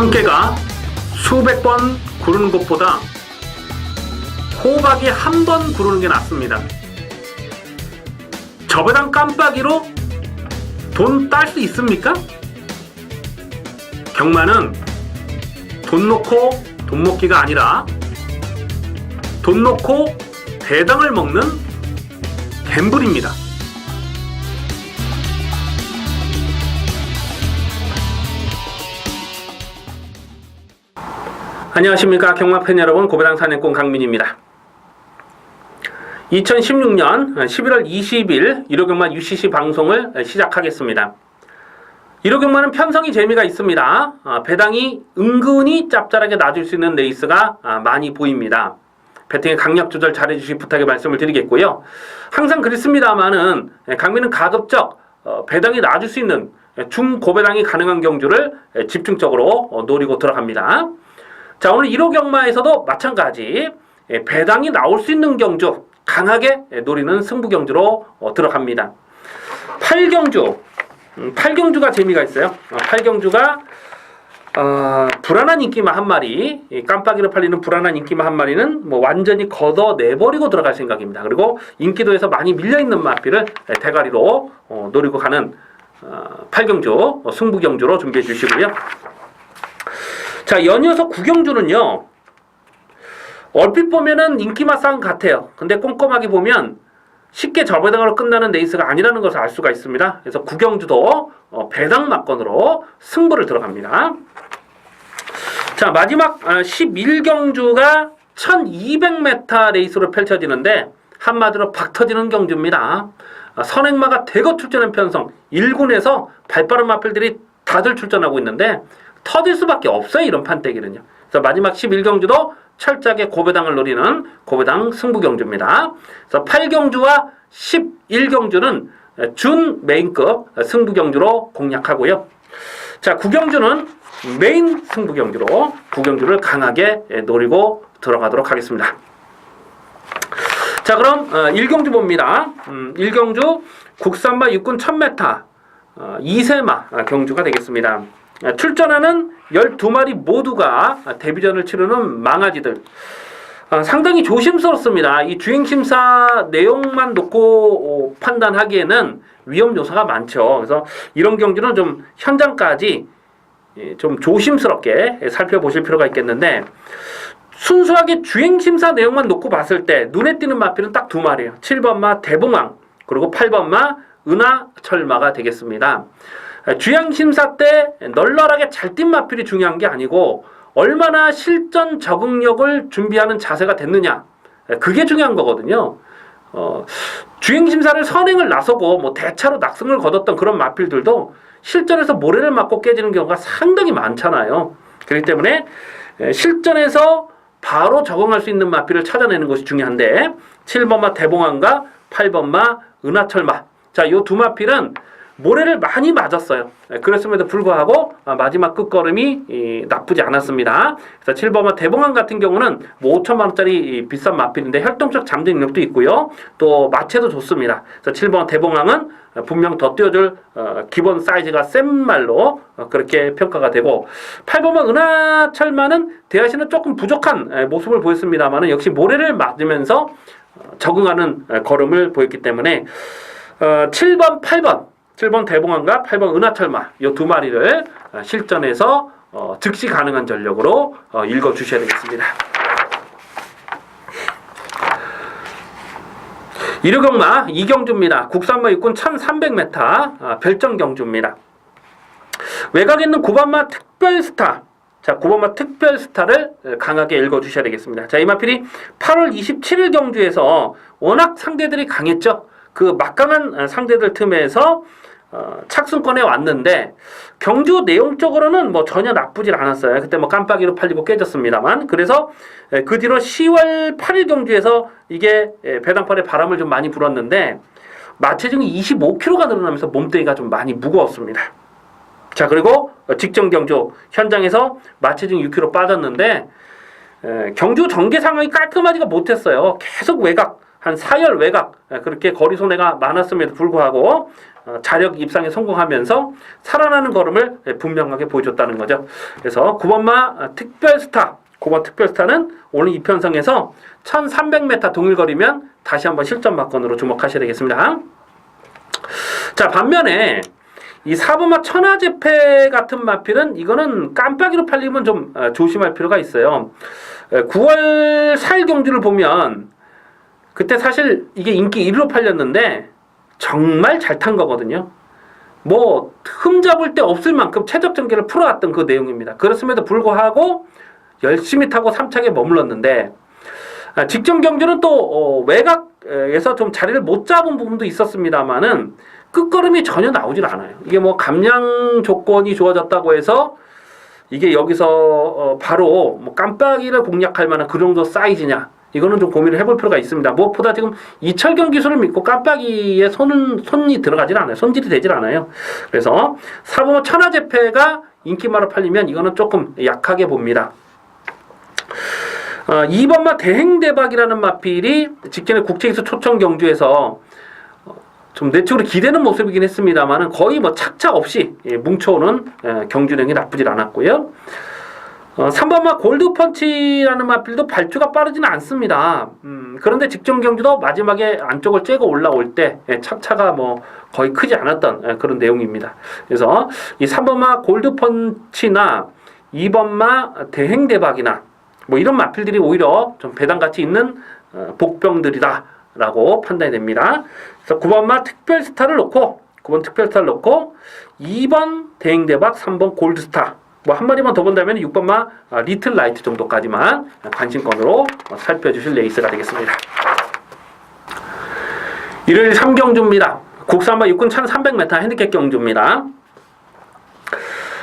참깨가 수백 번 구르는 것보다 호박이 한 번 구르는 게 낫습니다. 저배당 깜빡이로 돈 딸 수 있습니까? 경마는 돈 놓고 돈 먹기가 아니라 돈 놓고 배당을 먹는 갬블입니다. 안녕하십니까 경마팬 여러분, 고배당 사냥꾼 강민입니다. 2016년 11월 20일 일요경마 UCC 방송을 시작하겠습니다. 일요경마는 편성이 재미가 있습니다. 배당이 은근히 짭짤하게 낮을 수 있는 레이스가 많이 보입니다. 배팅의 강약 조절 잘해주시 부탁의 말씀을 드리겠고요. 항상 그렇습니다만은 강민은 가급적 배당이 낮을 수 있는 중고배당이 가능한 경주를 집중적으로 노리고 들어갑니다. 자, 오늘 1호 경마에서도 마찬가지 배당이 나올 수 있는 경주 강하게 노리는 승부 경주로 들어갑니다. 8경주가 재미가 있어요. 8경주가 불안한 인기마 한 마리, 깜빡이로 팔리는 불안한 인기마 한 마리는 뭐 완전히 걷어내버리고 들어갈 생각입니다. 그리고 인기도에서 많이 밀려있는 마피를 대가리로 노리고 가는 8경주 승부 경주로 준비해 주시고요. 자, 연이어서 9경주는요, 얼핏 보면은 인기마 싸움 같아요. 근데 꼼꼼하게 보면 쉽게 저배당으로 끝나는 레이스가 아니라는 것을 알 수가 있습니다. 그래서 9경주도 배당 막건으로 승부를 들어갑니다. 자, 마지막 11경주가 1200m 레이스로 펼쳐지는데 한마디로 박 터지는 경주입니다. 선행마가 대거 출전한 편성 1군에서 발빠른 마필들이 다들 출전하고 있는데 터질 수밖에 없어요, 이런 판때기는요. 그래서 마지막 11경주도 철저하게 고배당을 노리는 고배당 승부경주입니다. 그래서 8경주와 11경주는 준 메인급 승부경주로 공략하고요. 자, 9경주는 메인 승부경주로 9경주를 강하게 노리고 들어가도록 하겠습니다. 자, 그럼 1경주 봅니다. 1경주 국산마 육군 1000m 2세마 경주가 되겠습니다. 출전하는 12마리 모두가 데뷔전을 치르는 망아지들. 상당히 조심스럽습니다. 이 주행심사 내용만 놓고 판단하기에는 위험 요소가 많죠. 그래서 이런 경주는 좀 현장까지 좀 조심스럽게 살펴보실 필요가 있겠는데, 순수하게 주행심사 내용만 놓고 봤을 때 눈에 띄는 마필은 딱 두 마리예요. 7번마 대봉왕, 그리고 8번마 은하철마가 되겠습니다. 주행심사 때 널널하게 잘 뛴 마필이 중요한 게 아니고 얼마나 실전 적응력을 준비하는 자세가 됐느냐, 그게 중요한 거거든요. 주행심사를 선행을 나서고 뭐 대차로 낙승을 거뒀던 그런 마필들도 실전에서 모래를 맞고 깨지는 경우가 상당히 많잖아요. 그렇기 때문에 실전에서 바로 적응할 수 있는 마필을 찾아내는 것이 중요한데, 7번마 대봉왕과 8번마 은하철마, 자, 요 두 마필은 모래를 많이 맞았어요. 그랬음에도 불구하고 마지막 끝걸음이 나쁘지 않았습니다. 그래서 7번마 대봉왕 같은 경우는 뭐 5천만 원짜리 비싼 마필인데 활동적 잠재 능력도 있고요. 또 마체도 좋습니다. 그래서 7번마 대봉왕은 분명 더 뛰어줄 기본 사이즈가 센 말로 그렇게 평가가 되고, 8번마 은하철마는 대하시는 조금 부족한 모습을 보였습니다만 역시 모래를 맞으면서 적응하는 걸음을 보였기 때문에 7번, 8번 7번 대봉왕과 8번 은하철마 이 두 마리를 실전에서 즉시 가능한 전력으로 읽어주셔야 되겠습니다. 1호 경마 2경주입니다. 국산마 육군 1300m 별정경주입니다. 외곽에 있는 9번마 특별스타, 자, 9번마 특별스타를 강하게 읽어주셔야 되겠습니다. 자, 이 마필이 8월 27일 경주에서 워낙 상대들이 강했죠. 그 막강한 상대들 틈에서 착순권에 왔는데 경주 내용적으로는 뭐 전혀 나쁘질 않았어요. 그때 뭐 깜빡이로 팔리고 깨졌습니다만, 그래서 그 뒤로 10월 8일 경주에서 이게 배당팔에 바람을 좀 많이 불었는데 마체중이 25kg가 늘어나면서 몸뚱이가 좀 많이 무거웠습니다. 자, 그리고 직전 경주 현장에서 마체중 6kg 빠졌는데 경주 전개 상황이 깔끔하지가 못했어요. 계속 외곽 한 4열 외곽 그렇게 거리 손해가 많았음에도 불구하고 자력 입상에 성공하면서 살아나는 걸음을 분명하게 보여줬다는 거죠. 그래서 9번마 특별스타, 9번 특별스타는 오늘 이편성에서 1300m 동일거리면 다시 한번 실전 막건으로 주목하셔야 되겠습니다. 자, 반면에 이 4번마 천하제패 같은 마필은 이거는 깜빡이로 팔리면 좀 조심할 필요가 있어요. 9월 4일 경주를 보면 그때 사실 이게 인기 1위로 팔렸는데 정말 잘 탄 거거든요. 뭐 흠잡을 데 없을 만큼 최적 전개를 풀어왔던 그 내용입니다. 그렇음에도 불구하고 열심히 타고 3착에 머물렀는데 직전 경주는 또 외곽에서 좀 자리를 못 잡은 부분도 있었습니다만은 끝걸음이 전혀 나오질 않아요. 이게 뭐 감량 조건이 좋아졌다고 해서 이게 여기서 바로 뭐 깜빡이를 공략할 만한 그 정도 사이즈냐, 이거는 좀 고민을 해볼 필요가 있습니다. 무엇보다 지금 이철경 기술을 믿고 깜빡이에 손이 들어가질 않아요. 손질이 되질 않아요. 그래서 4번마 천하제패가 인기마로 팔리면 이거는 조금 약하게 봅니다. 2번마 대행대박이라는 마필이 직전에 국제기수 초청 경주에서 좀 내적으로 기대는 모습이긴 했습니다만은 거의 뭐 착착 없이 뭉쳐오는 경주력이 나쁘질 않았고요. 3번마 골드펀치라는 마필도 발주가 빠르지는 않습니다. 그런데 직전 경주도 마지막에 안쪽을 째고 올라올 때 착차가 뭐 거의 크지 않았던 그런 내용입니다. 그래서 이 3번마 골드펀치나 2번마 대행대박이나 뭐 이런 마필들이 오히려 좀 배당가치 있는 복병들이다 라고 판단이 됩니다. 그래서 9번마 특별스타를 놓고 9번 특별스타를 놓고 2번 대행대박, 3번 골드스타, 뭐 한 마리만 더 본다면 6번마 리틀 라이트 정도까지만 관심권으로 살펴주실 레이스가 되겠습니다. 일요일 3경주입니다. 국산마 육군 1300m 핸디캡 경주입니다.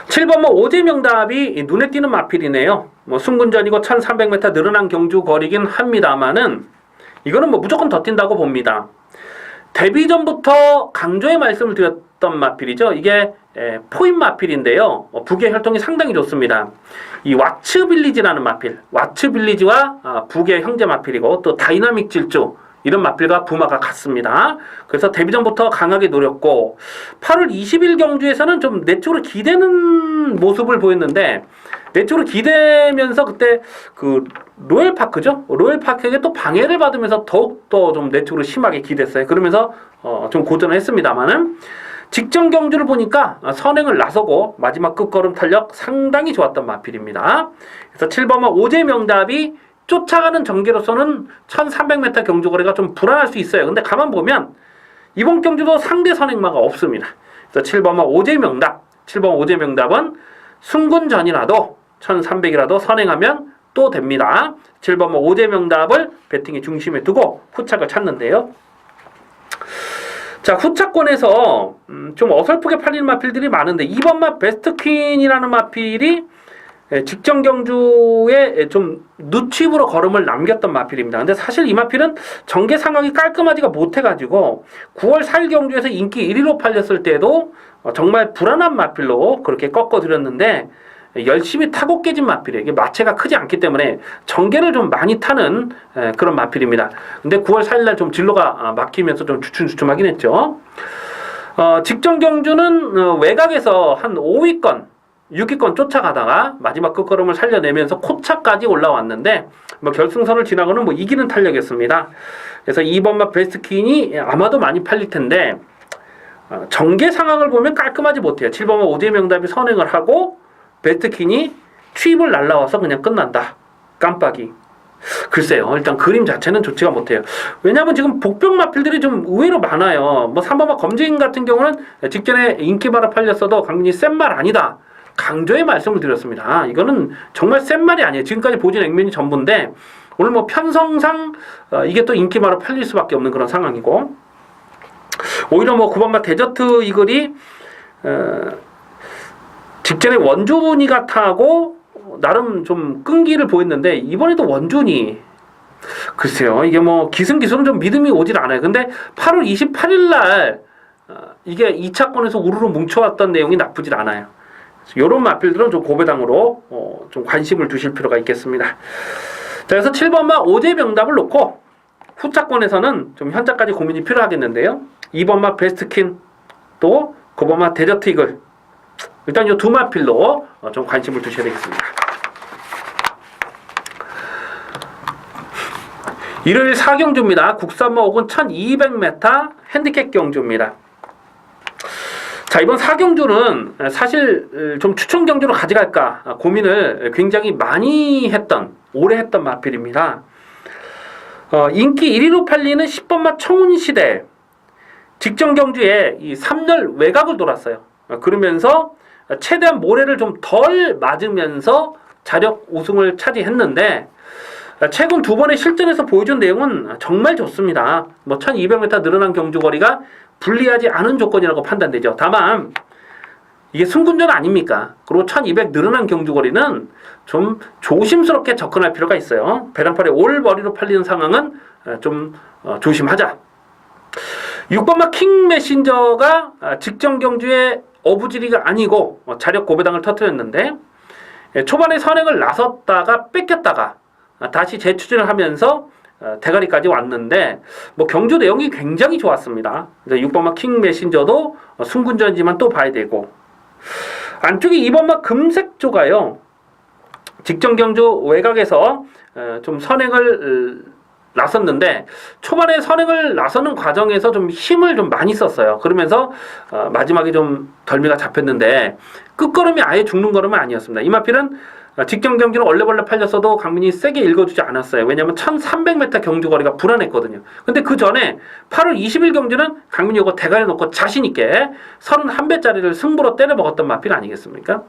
7번마 오제명답이 눈에 띄는 마필이네요. 뭐 순군전이고 1300m 늘어난 경주 거리긴 합니다만은 이거는 뭐 무조건 더 뛴다고 봅니다. 데뷔 전부터 강조의 말씀을 드렸던 마필이죠. 이게 포인 마필인데요. 북의 혈통이 상당히 좋습니다. 이 왓츠 빌리지라는 마필, 왓츠 빌리지와 북의 형제 마필이고 또 다이나믹 질주, 이런 마필과 부마가 같습니다. 그래서 데뷔 전부터 강하게 노렸고 8월 20일 경주에서는 좀 내적으로 기대는 모습을 보였는데, 내적으로 기대면서 그때 그 로열파크죠. 로열파크에게 또 방해를 받으면서 더욱더 좀 내적으로 심하게 기댔어요. 그러면서 좀 고전을 했습니다만은 직전 경주를 보니까 선행을 나서고 마지막 끝걸음 탄력 상당히 좋았던 마필입니다. 그래서 7번마 오제명답이 쫓아가는 전개로서는 1300m 경주 거리가 좀 불안할 수 있어요. 근데 가만 보면 이번 경주도 상대 선행마가 없습니다. 그래서 7번마 오제명답, 7번 오제명답은 순군전이라도 1300이라도 선행하면 또 됩니다. 7번마 오제명답을 배팅의 중심에 두고 후착을 찾는데요. 자, 후착권에서 좀 어설프게 팔리는 마필들이 많은데 2번마 베스트퀸이라는 마필이 직전 경주에 좀 누칩으로 걸음을 남겼던 마필입니다. 근데 사실 이 마필은 전개 상황이 깔끔하지가 못해가지고 9월 4일 경주에서 인기 1위로 팔렸을 때도 정말 불안한 마필로 그렇게 꺾어드렸는데 열심히 타고 깨진 마필이에요. 이게 마체가 크지 않기 때문에 전개를 좀 많이 타는 그런 마필입니다. 근데 9월 4일날 좀 진로가 막히면서 좀 주춤주춤하긴 했죠. 직전 경주는 외곽에서 한 5위권 6위권 쫓아가다가 마지막 끝걸음을 살려내면서 코차까지 올라왔는데 뭐 결승선을 지나고는 뭐 이기는 탄력이었습니다. 그래서 2번마 베스트퀸이 아마도 많이 팔릴 텐데 전개 상황을 보면 깔끔하지 못해요. 7번마 오제명답이 선행을 하고 베스트퀸이 추입을 날라와서 그냥 끝난다. 깜빡이. 글쎄요. 일단 그림 자체는 좋지가 못해요. 왜냐하면 지금 복병 마필들이 좀 의외로 많아요. 뭐 3번마 검증 같은 경우는 직전에 인기마라 팔렸어도 강민이 센 말 아니다. 강조의 말씀을 드렸습니다. 이거는 정말 센 말이 아니에요. 지금까지 보진 액면이 전부인데 오늘 뭐 편성상 이게 또 인기마로 팔릴 수밖에 없는 그런 상황이고, 오히려 뭐 9번마 데저트 이글이 직전에 원준이 같아하고 나름 좀 끈기를 보였는데 이번에도 원준이 글쎄요. 이게 뭐 기승기술은 좀 믿음이 오질 않아요. 근데 8월 28일 날 이게 2차권에서 우르르 뭉쳐왔던 내용이 나쁘질 않아요. 이런 마필들은 좀 고배당으로 좀 관심을 두실 필요가 있겠습니다. 자, 그래서 7번마 오제명답을 놓고 후차권에서는 좀 현자까지 고민이 필요하겠는데요. 2번 마 베스트킨, 또 9번 마 데저트 이글. 일단 이 두 마필로 좀 관심을 두셔야 되겠습니다. 일요일 4경주입니다. 국산마 5군 1200m 핸디캡 경주입니다. 자, 이번 4경주는 사실 좀 추천 경주로 가져갈까 고민을 굉장히 많이 했던, 오래 했던 마필입니다. 인기 1위로 팔리는 10번마 청운시대 직전 경주에 이 3열 외곽을 돌았어요. 그러면서 최대한 모래를 좀 덜 맞으면서 자력 우승을 차지했는데, 최근 두 번의 실전에서 보여준 내용은 정말 좋습니다. 1200m 늘어난 경주거리가 불리하지 않은 조건이라고 판단되죠. 다만 이게 승군전 아닙니까? 그리고 1200 늘어난 경주거리는 좀 조심스럽게 접근할 필요가 있어요. 배당팔의 올머리로 팔리는 상황은 좀 조심하자. 6번마 킹 메신저가 직전 경주에 어부지리가 아니고 자력 고배당을 터뜨렸는데, 초반에 선행을 나섰다가 뺏겼다가 다시 재추진을 하면서 대가리까지 왔는데, 경주 내용이 굉장히 좋았습니다. 6번마 킹 메신저도 승군전이지만 또 봐야 되고, 안쪽에 2번마 금색조가요, 직전 경주 외곽에서 좀 선행을 나섰는데, 초반에 선행을 나서는 과정에서 좀 힘을 좀 많이 썼어요. 그러면서 마지막에 좀 덜미가 잡혔는데, 끝걸음이 아예 죽는 걸음은 아니었습니다. 이 마필은 직전 경주는 얼레벌레 팔렸어도 강민이 세게 읽어주지 않았어요. 왜냐하면 1300m 경주거리가 불안했거든요. 근데 그 전에 8월 20일 경주는 강민이 이거 대가리 놓고 자신있게 31배짜리를 승부로 때려 먹었던 마필 아니겠습니까?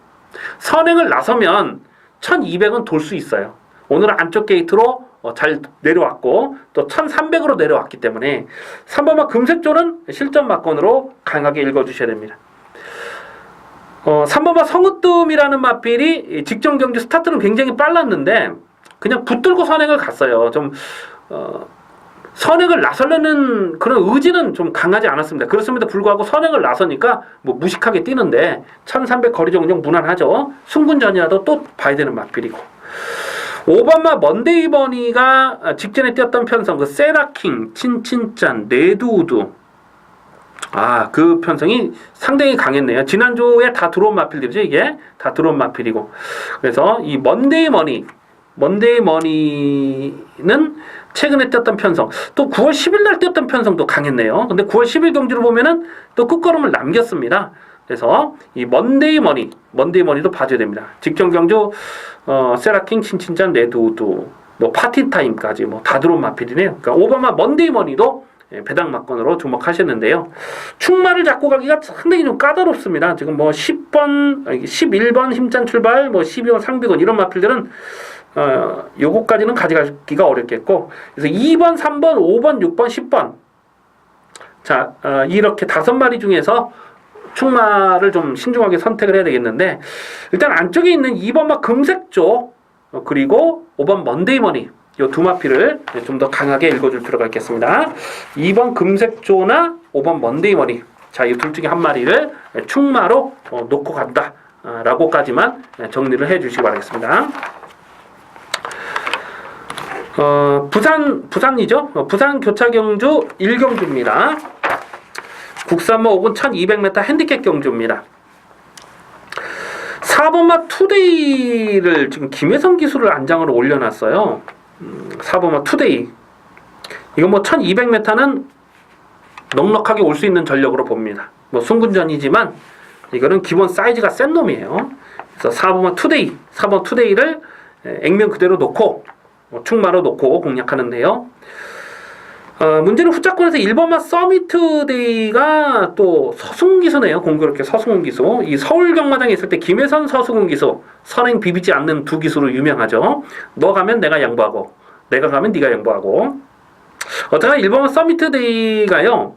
선행을 나서면 1200은 돌 수 있어요. 오늘은 안쪽 게이트로 잘 내려왔고, 또 1300으로 내려왔기 때문에 3번마 금색조는 실전 막건으로 강하게 읽어주셔야 됩니다. 3번마 성으뜸이라는 마필이 직전 경주 스타트는 굉장히 빨랐는데 그냥 붙들고 선행을 갔어요. 좀 선행을 나서려는 그런 의지는 좀 강하지 않았습니다. 그렇습니다. 불구하고 선행을 나서니까 무식하게 뛰는데 1300 거리 정령 무난하죠. 승군전이라도 또 봐야 되는 마필이고, 5번마 먼데이 버니가 직전에 뛰었던 편성, 그 세라킹, 친친짠, 네두우두, 그 편성이 상당히 강했네요. 지난주에 다 들어온 마필들이죠. 이게 다 들어온 마필이고, 그래서 이 먼데이 머니는 최근에 뛰었던 편성, 또 9월 10일 날 뛰었던 편성도 강했네요. 근데 9월 10일 경주를 보면은 또 끝걸음을 남겼습니다. 그래서 이 먼데이 머니도 봐줘야 됩니다. 직전 경주 세라킹, 친친짠, 레드우드, 파티타임까지 다 들어온 마필이네요. 그러니까 오바마 먼데이 머니도 배당 막건으로 주목하셨는데요. 충마를 잡고 가기가 상당히 좀 까다롭습니다. 지금 10번, 11번 힘찬 출발, 12번 상비건 이런 마필들은 요거까지는 가져가기가 어렵겠고, 그래서 2번, 3번, 5번, 6번, 10번, 자 이렇게 5마리 중에서 충마를 좀 신중하게 선택을 해야 되겠는데, 일단 안쪽에 있는 2번마 금색조 그리고 5번 먼데이 머니, 이 두 마필을 좀 더 강하게 읽어줄 필요가 있겠습니다. 2번 금색조나 5번 먼데이 머니, 자, 이 둘 중에 한 마리를 충마로 놓고 간다 라고까지만 정리를 해 주시기 바라겠습니다. 부산이죠. 부산 교차경주 1경주입니다. 국산마 5군 1200m 핸디캡 경주입니다. 4번마 투데이를 지금 김혜성 기수를 안장으로 올려놨어요. 4번마 투데이, 이거 1200m는 넉넉하게 올 수 있는 전력으로 봅니다. 승군전이지만 이거는 기본 사이즈가 센 놈이에요. 그래서 4번마 투데이, 4번 투데이를 액면 그대로 놓고 충마로 놓고 공략하는데요. 문제는 후차권에서 1번마 서미트데이가 또 서승훈 기수네요. 공교롭게 서승훈 기수. 이 서울 경마장에 있을 때 김혜선, 서승훈 기수, 선행 비비지 않는 두 기수로 유명하죠. 너 가면 내가 양보하고, 내가 가면 네가 양보하고. 어쨌든 1번마 서미트데이가요,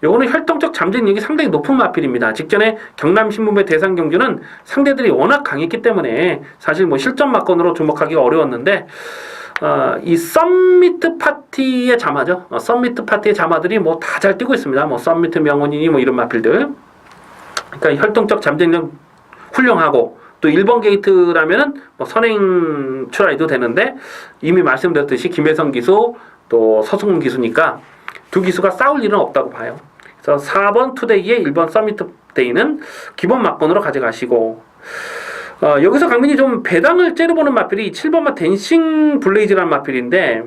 요거는 혈통적 잠재력이 상당히 높은 마필입니다. 직전에 경남신문배 대상 경주는 상대들이 워낙 강했기 때문에 사실 실전 막건으로 주목하기가 어려웠는데, 이 썸미트 파티의 자마죠. 썸미트 파티의 자마들이 다 잘 뛰고 있습니다. 썸미트 명언이니 이런 마필들. 그러니까 혈통적 잠재력 훌륭하고, 또 1번 게이트라면은 뭐 선행 출하해도 되는데 이미 말씀드렸듯이 김혜성 기수 또 서승훈 기수니까 두 기수가 싸울 일은 없다고 봐요. 그래서 4번 투데이에 1번 서미트 데이는 기본 막번으로 가져가시고 여기서 강민이 좀 배당을 째려보는 마필이 7번마 댄싱 블레이즈라는 마필인데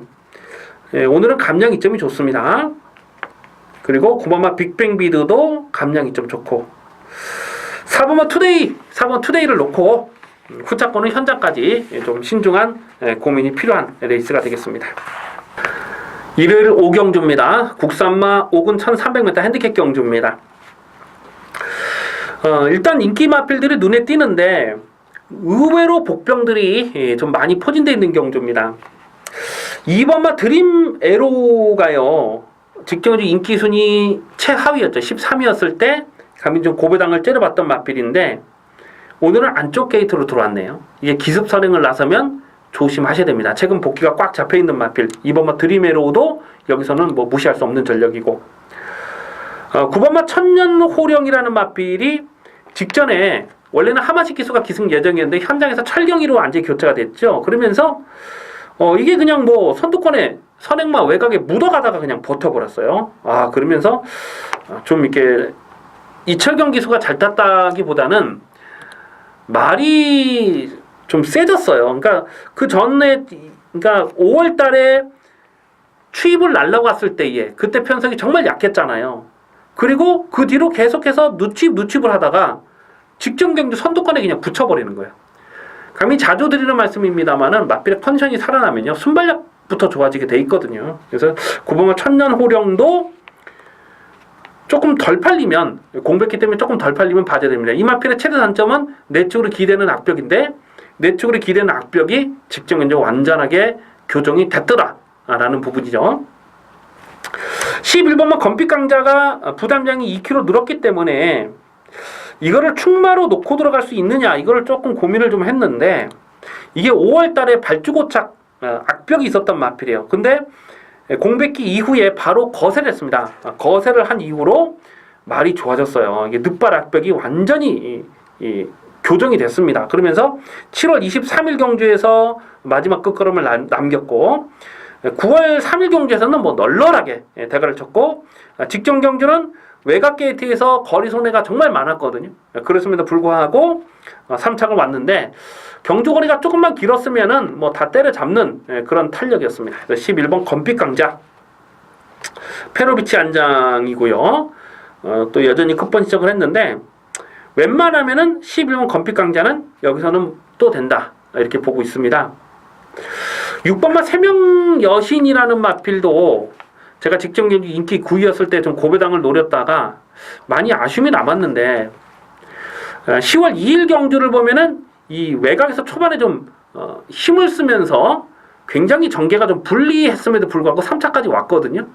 오늘은 감량 이점이 좋습니다. 그리고 9번마 빅뱅 비드도 감량 이점 좋고 4번마 투데이 4번 투데이를 놓고 후차권은 현장까지 좀 신중한 고민이 필요한 레이스가 되겠습니다. 일요일 5경주입니다. 국산마 5군 1300m 핸디캡 경주입니다. 일단 인기 마필들이 눈에 띄는데 의외로 복병들이 좀 많이 포진되어 있는 경주입니다. 2번마 드림 에로가요. 직경주 인기 순위 최하위였죠. 13위였을 때 감히 좀 고배당을 째려봤던 마필인데 오늘은 안쪽 게이트로 들어왔네요. 이게 기습 선행을 나서면 조심하셔야 됩니다. 최근 복귀가 꽉 잡혀있는 마필 2번마 드림 에로도 여기서는 뭐 무시할 수 없는 전력이고 9번마 천년호령이라는 마필이 직전에 원래는 하마식 기수가 기승 예정이었는데 현장에서 철경이로 완전히 교체가 됐죠. 그러면서 이게 그냥 뭐 선두권에 선행마 외곽에 묻어가다가 그냥 버텨버렸어요. 그러면서 좀 이렇게 이철경 기수가 잘 탔다기보다는 말이 좀 세졌어요. 그러니까 그 전에 그러니까 5월달에 추입을 날라갔을 때에 그때 편성이 정말 약했잖아요. 그리고 그 뒤로 계속해서 누취입을 하다가 직전 경주 선두권에 그냥 붙여버리는 거예요. 감히 자주 드리는 말씀입니다만은 마필의 컨디션이 살아나면요 순발력부터 좋아지게 돼 있거든요. 그래서 9번마 천년호령도 조금 덜 팔리면 공백기 때문에 조금 덜 팔리면 봐줘야 됩니다. 이 마필의 최대 단점은 내측으로 기대는 악벽인데 내측으로 기대는 악벽이 직전 경주 완전하게 교정이 됐더라라는 부분이죠. 11번마 건빛강자가 부담량이 2kg 늘었기 때문에 이거를 충마로 놓고 들어갈 수 있느냐 이거를 조금 고민을 좀 했는데 이게 5월달에 발주고착 악벽이 있었던 마필이에요. 근데 공백기 이후에 바로 거세를 했습니다. 거세를 한 이후로 말이 좋아졌어요. 이게 늑발 악벽이 완전히 교정이 됐습니다. 그러면서 7월 23일 경주에서 마지막 끝걸음을 남겼고 9월 3일 경주에서는 뭐 널널하게 대가를 쳤고 직전 경주는 외곽 게이트에서 거리 손해가 정말 많았거든요. 그랬음에도 불구하고 3착을 왔는데 경주 거리가 조금만 길었으면은 뭐 다 때려잡는 그런 탄력이었습니다. 11번 건빛강자 페로비치 안장이고요. 또 여전히 끝번 시작을 했는데 웬만하면은 11번 건빛강자는 여기서는 또 된다 이렇게 보고 있습니다. 6번마 세명 여신이라는 마필도 제가 직전 경기 인기 9위였을 때 좀 고배당을 노렸다가 많이 아쉬움이 남았는데 10월 2일 경주를 보면은 이 외곽에서 초반에 좀 힘을 쓰면서 굉장히 전개가 좀 불리했음에도 불구하고 3차까지 왔거든요.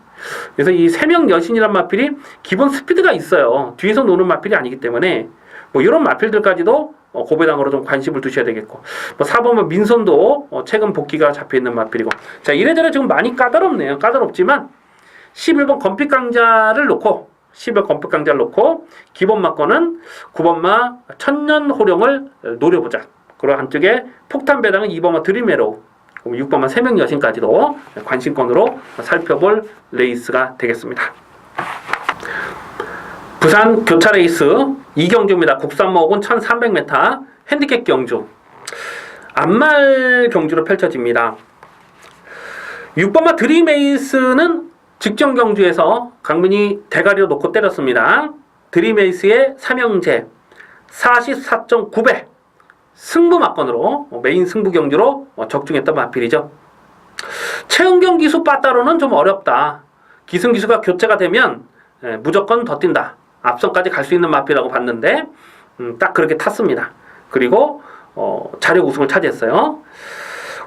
그래서 이 세명 여신이란 마필이 기본 스피드가 있어요. 뒤에서 노는 마필이 아니기 때문에 뭐 이런 마필들까지도 고배당으로 좀 관심을 두셔야 되겠고 뭐 4번은 민선도 최근 복귀가 잡혀있는 마필이고 자 이래저래 지금 많이 까다롭네요. 까다롭지만 11번 건빛강자를 놓고 11번 건빛강자를 놓고 기본 막권은 9번마 천년호령을 노려보자. 그리고 한쪽에 폭탄 배당은 2번마 드림에로 6번마 세명 여신까지도 관심권으로 살펴볼 레이스가 되겠습니다. 부산 교차 레이스 2경주입니다. 국산마 5군 1300m 핸디캡 경주 안말 경주로 펼쳐집니다. 6번마 드림에이스는 직전 경주에서 강민이 대가리로 놓고 때렸습니다. 드림에이스의 삼형제 44.9배 승부 막건으로 메인 승부 경주로 적중했던 마필이죠. 최은경 기수 빠따로는 좀 어렵다. 기승 기수가 교체가 되면 무조건 더 뛴다. 앞선까지 갈 수 있는 마필이라고 봤는데 딱 그렇게 탔습니다. 그리고 자력 우승을 차지했어요.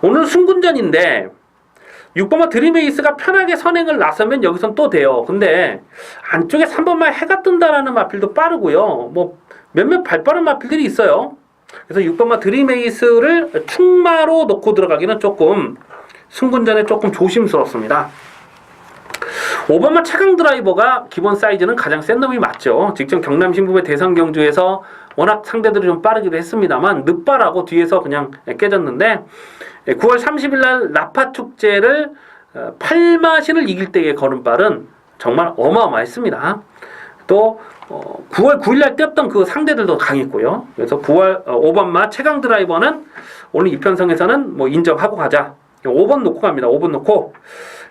오늘 승군전인데 6번마 드림에이스가 편하게 선행을 나서면 여기선 또 돼요. 근데 안쪽에 3번마 해가 뜬다라는 마필도 빠르고요. 뭐 몇몇 발빠른 마필들이 있어요. 그래서 6번마 드림에이스를 충마로 놓고 들어가기는 조금 승군전에 조금 조심스럽습니다. 5번마 최강 드라이버가 기본 사이즈는 가장 센 놈이 맞죠. 직전 경남 신부배 대선 경주에서 워낙 상대들이 좀 빠르기도 했습니다만 늦발하고 뒤에서 그냥 깨졌는데 9월 30일 날 나파 축제를 8마신을 이길 때의 걸음발은 정말 어마어마했습니다. 또 9월 9일 날 뛰었던 그 상대들도 강했고요. 그래서 5번마 최강 드라이버는 오늘 이편성에서는 뭐 인정하고 가자. 5번 놓고 갑니다. 5번 놓고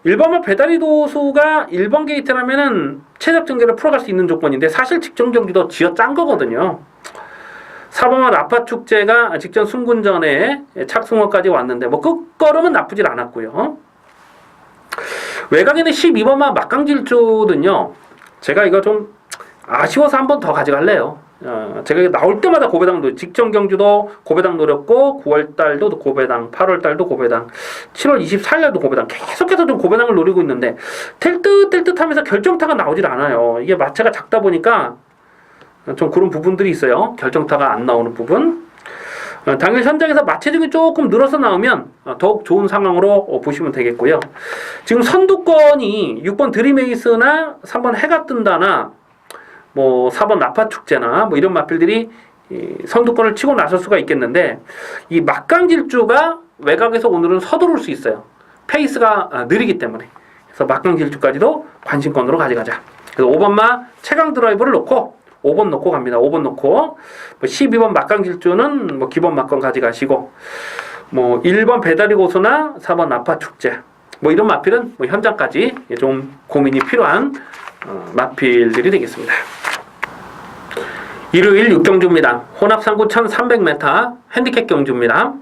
1번마 배다리 도수가 1번 게이트라면은 최적 전개를 풀어갈 수 있는 조건인데 사실 직전 경기도 쥐어 짠 거거든요. 4번마 나파 축제가 직전 순군전에 착승원까지 왔는데 뭐 끝걸음은 나쁘질 않았고요. 외곽에는 12번마 막강질주는요. 제가 이거 좀 아쉬워서 한 번 더 가져갈래요. 제가 나올 때마다 고배당 직전 경주도 고배당 노렸고 9월달도 고배당, 8월달도 고배당, 7월 24일날도 고배당 계속해서 좀 고배당을 노리고 있는데 될 듯 하면서 결정타가 나오질 않아요. 이게 마체가 작다 보니까 좀 그런 부분들이 있어요. 결정타가 안 나오는 부분. 당일 현장에서 마체중이 조금 늘어서 나오면 더욱 좋은 상황으로 보시면 되겠고요. 지금 선두권이 6번 드림에이스나 3번 해가 뜬다나 뭐 4번 나파축제나 뭐 이런 마필들이 선두권을 치고 나설 수가 있겠는데 이 막강질주가 외곽에서 오늘은 서두를 수 있어요. 페이스가 느리기 때문에. 그래서 막강질주까지도 관심권으로 가져가자. 그래서 5번마 최강 드라이브를 놓고 5번 놓고 갑니다. 5번 놓고 12번 막강질주는 뭐 기본 막권 가져가시고 뭐 1번 배다리 고수나 4번 나파축제 뭐 이런 마필은 뭐 현장까지 좀 고민이 필요한 마필들이 되겠습니다. 일요일 6경주입니다. 혼합상구 1300m 핸디캡 경주입니다.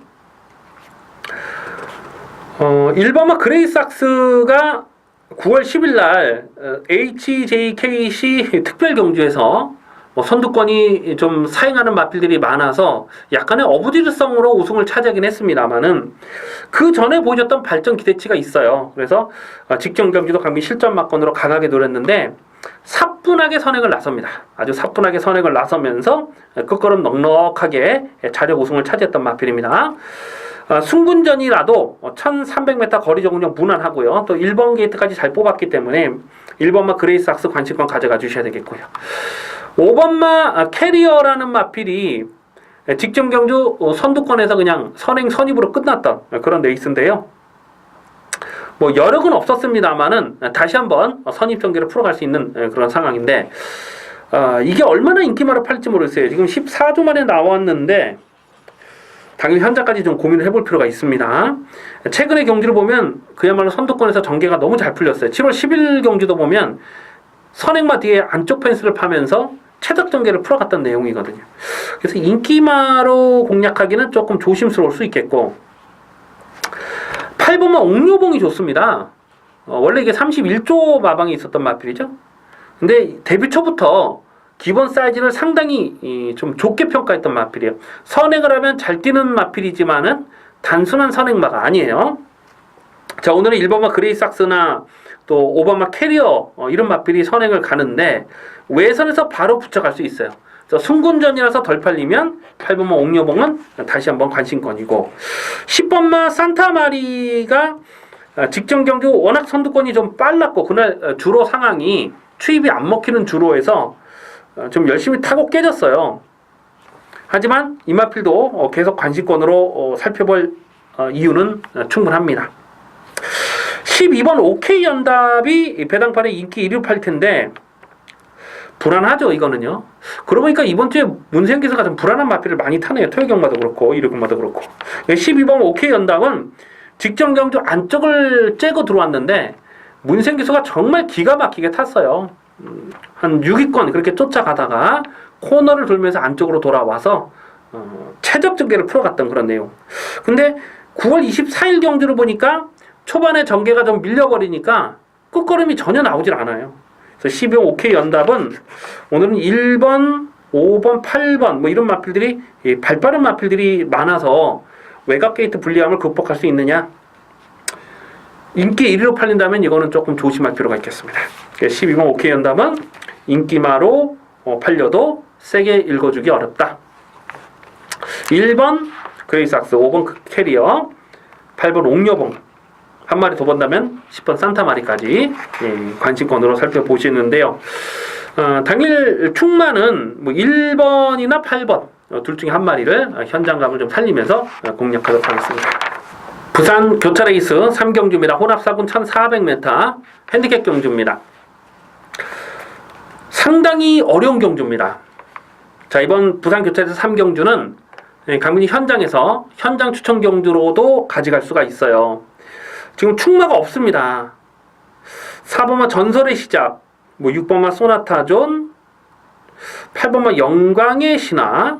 1번마 그레이삭스가 9월 10일 날 HJKC 특별 경주에서 선두권이 좀 사행하는 마필들이 많아서 약간의 어부지르성으로 우승을 차지하긴 했습니다만은 그 전에 보여줬던 발전 기대치가 있어요. 그래서 직전 경기도 강비 실전 막권으로 강하게 노렸는데 사뿐하게 선행을 나섭니다. 아주 사뿐하게 선행을 나서면서 끝걸음 넉넉하게 자력 우승을 차지했던 마필입니다. 순군전이라도 1300m 거리 적응력 무난하고요. 또 1번 게이트까지 잘 뽑았기 때문에 1번마 그레이삭스 관심권 가져가 주셔야 되겠고요. 5번마 캐리어라는 마필이 직전 경주 선두권에서 그냥 선행 선입으로 끝났던 그런 레이스인데요. 뭐 여력은 없었습니다만은 다시 한번 선입 전개를 풀어갈 수 있는 그런 상황인데 이게 얼마나 인기말을 팔지 모르겠어요. 지금 14주 만에 나왔는데 당연히 현장까지 좀 고민을 해볼 필요가 있습니다. 최근의 경기를 보면 그야말로 선두권에서 전개가 너무 잘 풀렸어요. 7월 10일 경기도 보면 선행마 뒤에 안쪽 펜스를 파면서 최적 전개를 풀어갔던 내용이거든요. 그래서 인기마로 공략하기는 조금 조심스러울 수 있겠고 8번마 옥료봉이 좋습니다. 원래 이게 31조 마방이 있었던 마필이죠. 근데 데뷔 초부터 기본 사이즈를 상당히 좀 좋게 평가했던 마필이에요. 선행을 하면 잘 뛰는 마필이지만은 단순한 선행마가 아니에요. 자, 오늘은 1번마 그레이삭스나 또 5번마 캐리어 이런 마필이 선행을 가는데 외선에서 바로 붙여갈 수 있어요. 그래서 순군전이라서 덜 팔리면 8번마 옥녀봉은 다시 한번 관심권이고 10번마 산타마리가 직전 경주 워낙 선두권이 좀 빨랐고 그날 주로 상황이 추입이 안 먹히는 주로에서 좀 열심히 타고 깨졌어요. 하지만 이 마필도 계속 관심권으로 살펴볼 이유는 충분합니다. 12번 OK 연답이 배당판의 인기 1위 팔 텐데 불안하죠, 이거는요. 그러고 보니까 이번 주에 문세영 기사가 좀 불안한 마필을 많이 타네요. 토요경마도 그렇고, 일요경마도 그렇고. 12번 OK 연답은 직전 경주 안쪽을 째고 들어왔는데 문세영 기수가 정말 기가 막히게 탔어요. 한 6위권 그렇게 쫓아가다가 코너를 돌면서 안쪽으로 돌아와서 최적 전개를 풀어갔던 그런 내용. 근데 9월 24일 경주를 보니까 초반에 전개가 좀 밀려버리니까 끝걸음이 전혀 나오질 않아요. 그래서 12번 OK 연답은 오늘은 1번, 5번, 8번 뭐 이런 마필들이 발빠른 마필들이 많아서 외곽 게이트 불리함을 극복할 수 있느냐? 인기 1위로 팔린다면 이거는 조금 조심할 필요가 있겠습니다. 12번 OK 연답은 인기마로 팔려도 세게 읽어주기 어렵다. 1번 그레이삭스, 5번 캐리어, 8번 옥녀봉 한 마리 더 본다면 10번 산타마리까지 관심권으로 살펴보시는데요. 당일 충만은 뭐 1번이나 8번 둘 중에 한 마리를 현장감을 좀 살리면서 공략하도록 하겠습니다. 부산 교차레이스 3경주입니다. 혼합사군 1400m 핸디캡 경주입니다. 상당히 어려운 경주입니다. 자, 이번 부산 교차레이스 3경주는 강민이 현장에서 현장 추천 경주로도 가져갈 수가 있어요. 지금 충마가 없습니다. 4번마 전설의 시작, 뭐 6번마 소나타존, 8번마 영광의 신화,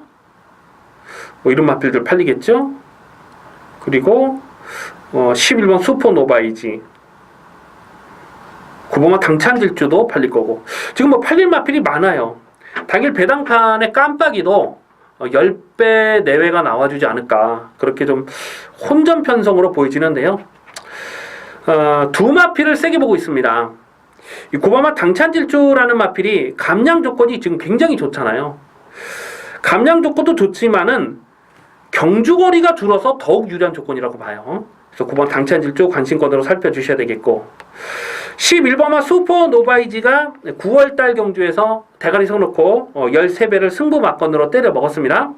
뭐 이런 마필들 팔리겠죠. 그리고 11번 슈퍼노바이지, 9번마 당찬질주도 팔릴 거고, 지금 뭐 팔릴 마필이 많아요. 당일 배당판의 깜빡이도 10배 내외가 나와주지 않을까, 그렇게 좀 혼전 편성으로 보여지는데요. 두 마필을 세게 보고 있습니다. 이 9번마 당찬질주라는 마필이 감량 조건이 지금 굉장히 좋잖아요. 감량 조건도 좋지만은 경주거리가 줄어서 더욱 유리한 조건이라고 봐요. 그래서 9번 당찬질주 관심권으로 살펴주셔야 되겠고, 11번마 슈퍼노바이지가 9월달 경주에서 대가리 서놓고 13배를 승부 막건으로 때려 먹었습니다.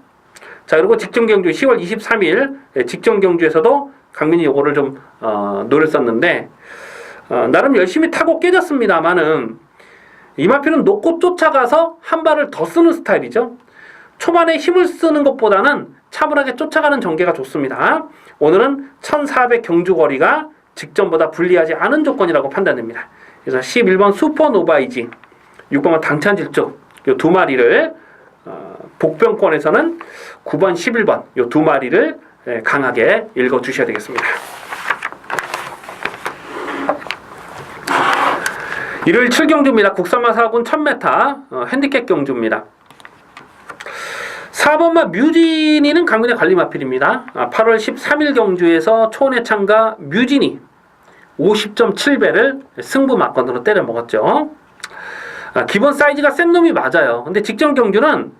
자, 그리고 직전 경주 10월 23일 직전 경주에서도 강민이 요거를 좀 노렸었는데 나름 열심히 타고 깨졌습니다만은 이 마필은 놓고 쫓아가서 한 발을 더 쓰는 스타일이죠. 초반에 힘을 쓰는 것보다는 차분하게 쫓아가는 전개가 좋습니다. 오늘은 1400 경주거리가 직전보다 불리하지 않은 조건이라고 판단됩니다. 그래서 11번 슈퍼노바이지, 6번은 당찬질주, 이 두 마리를 복병권에서는 9번, 11번 이 두 마리를 강하게 읽어주셔야 되겠습니다. 일요일 7경주입니다. 국산마 4군 1000m 핸디캡 경주입니다. 4번마 뮤지니는 강민의 관리마필입니다. 8월 13일 경주에서 초원의 참가 뮤지니 50.7배를 승부 막건으로 때려 먹었죠. 기본 사이즈가 센 놈이 맞아요. 근데 직전 경주는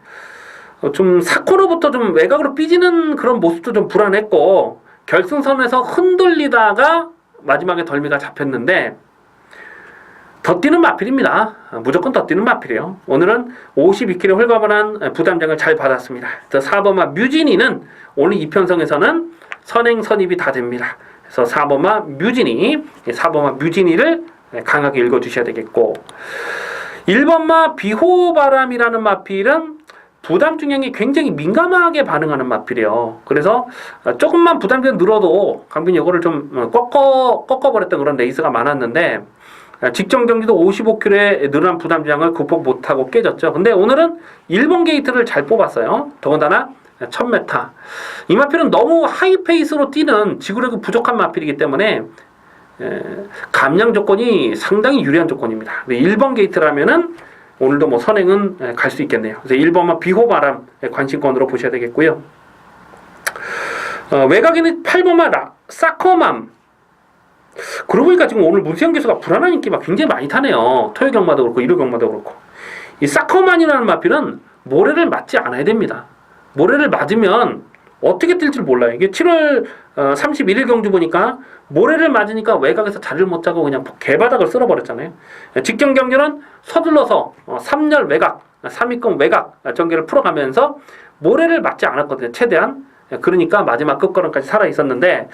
좀 사코로부터 좀 외곽으로 삐지는 그런 모습도 좀 불안했고, 결승선에서 흔들리다가 마지막에 덜미가 잡혔는데 더 뛰는 마필입니다. 무조건 더 뛰는 마필이에요. 오늘은 52kg 홀가분한 부담장을 잘 받았습니다. 4번마 뮤지니는 오늘 이편성에서는 선행 선입이 다 됩니다. 그래서 4번마 뮤지니를 강하게 읽어주셔야 되겠고, 1번마 비호바람이라는 마필은 부담 중량이 굉장히 민감하게 반응하는 마필이에요. 그래서 조금만 부담이 늘어도 강빈이 이거를 좀 꺾어버렸던 그런 레이스가 많았는데, 직전 경기도 55kg의 늘어난 부담 중량을 극복 못하고 깨졌죠. 근데 오늘은 1번 게이트를 잘 뽑았어요. 더군다나 1000m. 이 마필은 너무 하이페이스로 뛰는 지구력이 부족한 마필이기 때문에 감량 조건이 상당히 유리한 조건입니다. 1번 게이트라면은 오늘도 뭐 선행은 갈 수 있겠네요. 그래서 1번만 비호바람 관심권으로 보셔야 되겠고요. 외곽에는 8번만 사커맘. 그러고 보니까 지금 오늘 문세영 교수가 불안한 인기가 굉장히 많이 타네요. 토요 경마도 그렇고 일요 경마도 그렇고. 이 사커만이라는 마필은 모래를 맞지 않아야 됩니다. 모래를 맞으면 어떻게 뛸지 몰라요. 이게 7월 31일 경주 보니까 모래를 맞으니까 외곽에서 자리를 못 잡고 그냥 개바닥을 쓸어버렸잖아요. 직전 경주는 서둘러서 3열 외곽, 3위권 외곽 전개를 풀어가면서 모래를 맞지 않았거든요. 최대한. 그러니까 마지막 끝걸음까지 살아있었는데,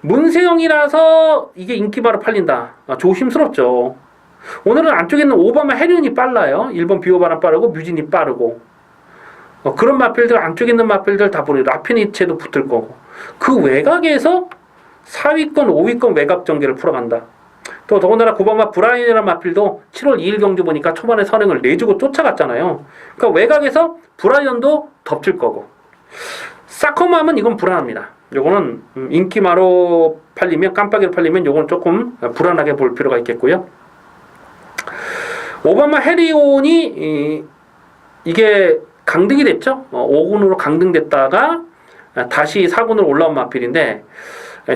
문세영이라서 이게 인기바로 팔린다. 조심스럽죠. 오늘은 안쪽에 있는 5번만 해륜이 빨라요. 1번 비호바람 빠르고 뮤진이 빠르고, 그런 마필들, 안쪽에 있는 마필들 다 보니 라피니체도 붙을 거고, 그 외곽에서 4위권, 5위권 외곽 전개를 풀어간다. 또 더군다나 9번마 브라이언이라는 마필도 7월 2일 경주 보니까 초반에 선행을 내주고 쫓아갔잖아요. 그러니까 외곽에서 브라이언도 덮칠 거고, 사커맘은 이건 불안합니다. 요거는 인기마로 팔리면, 깜빡이로 팔리면 요건 조금 불안하게 볼 필요가 있겠고요. 5번마 해리온이 이게 강등이 됐죠. 5군으로 강등됐다가 다시 4군으로 올라온 마필인데,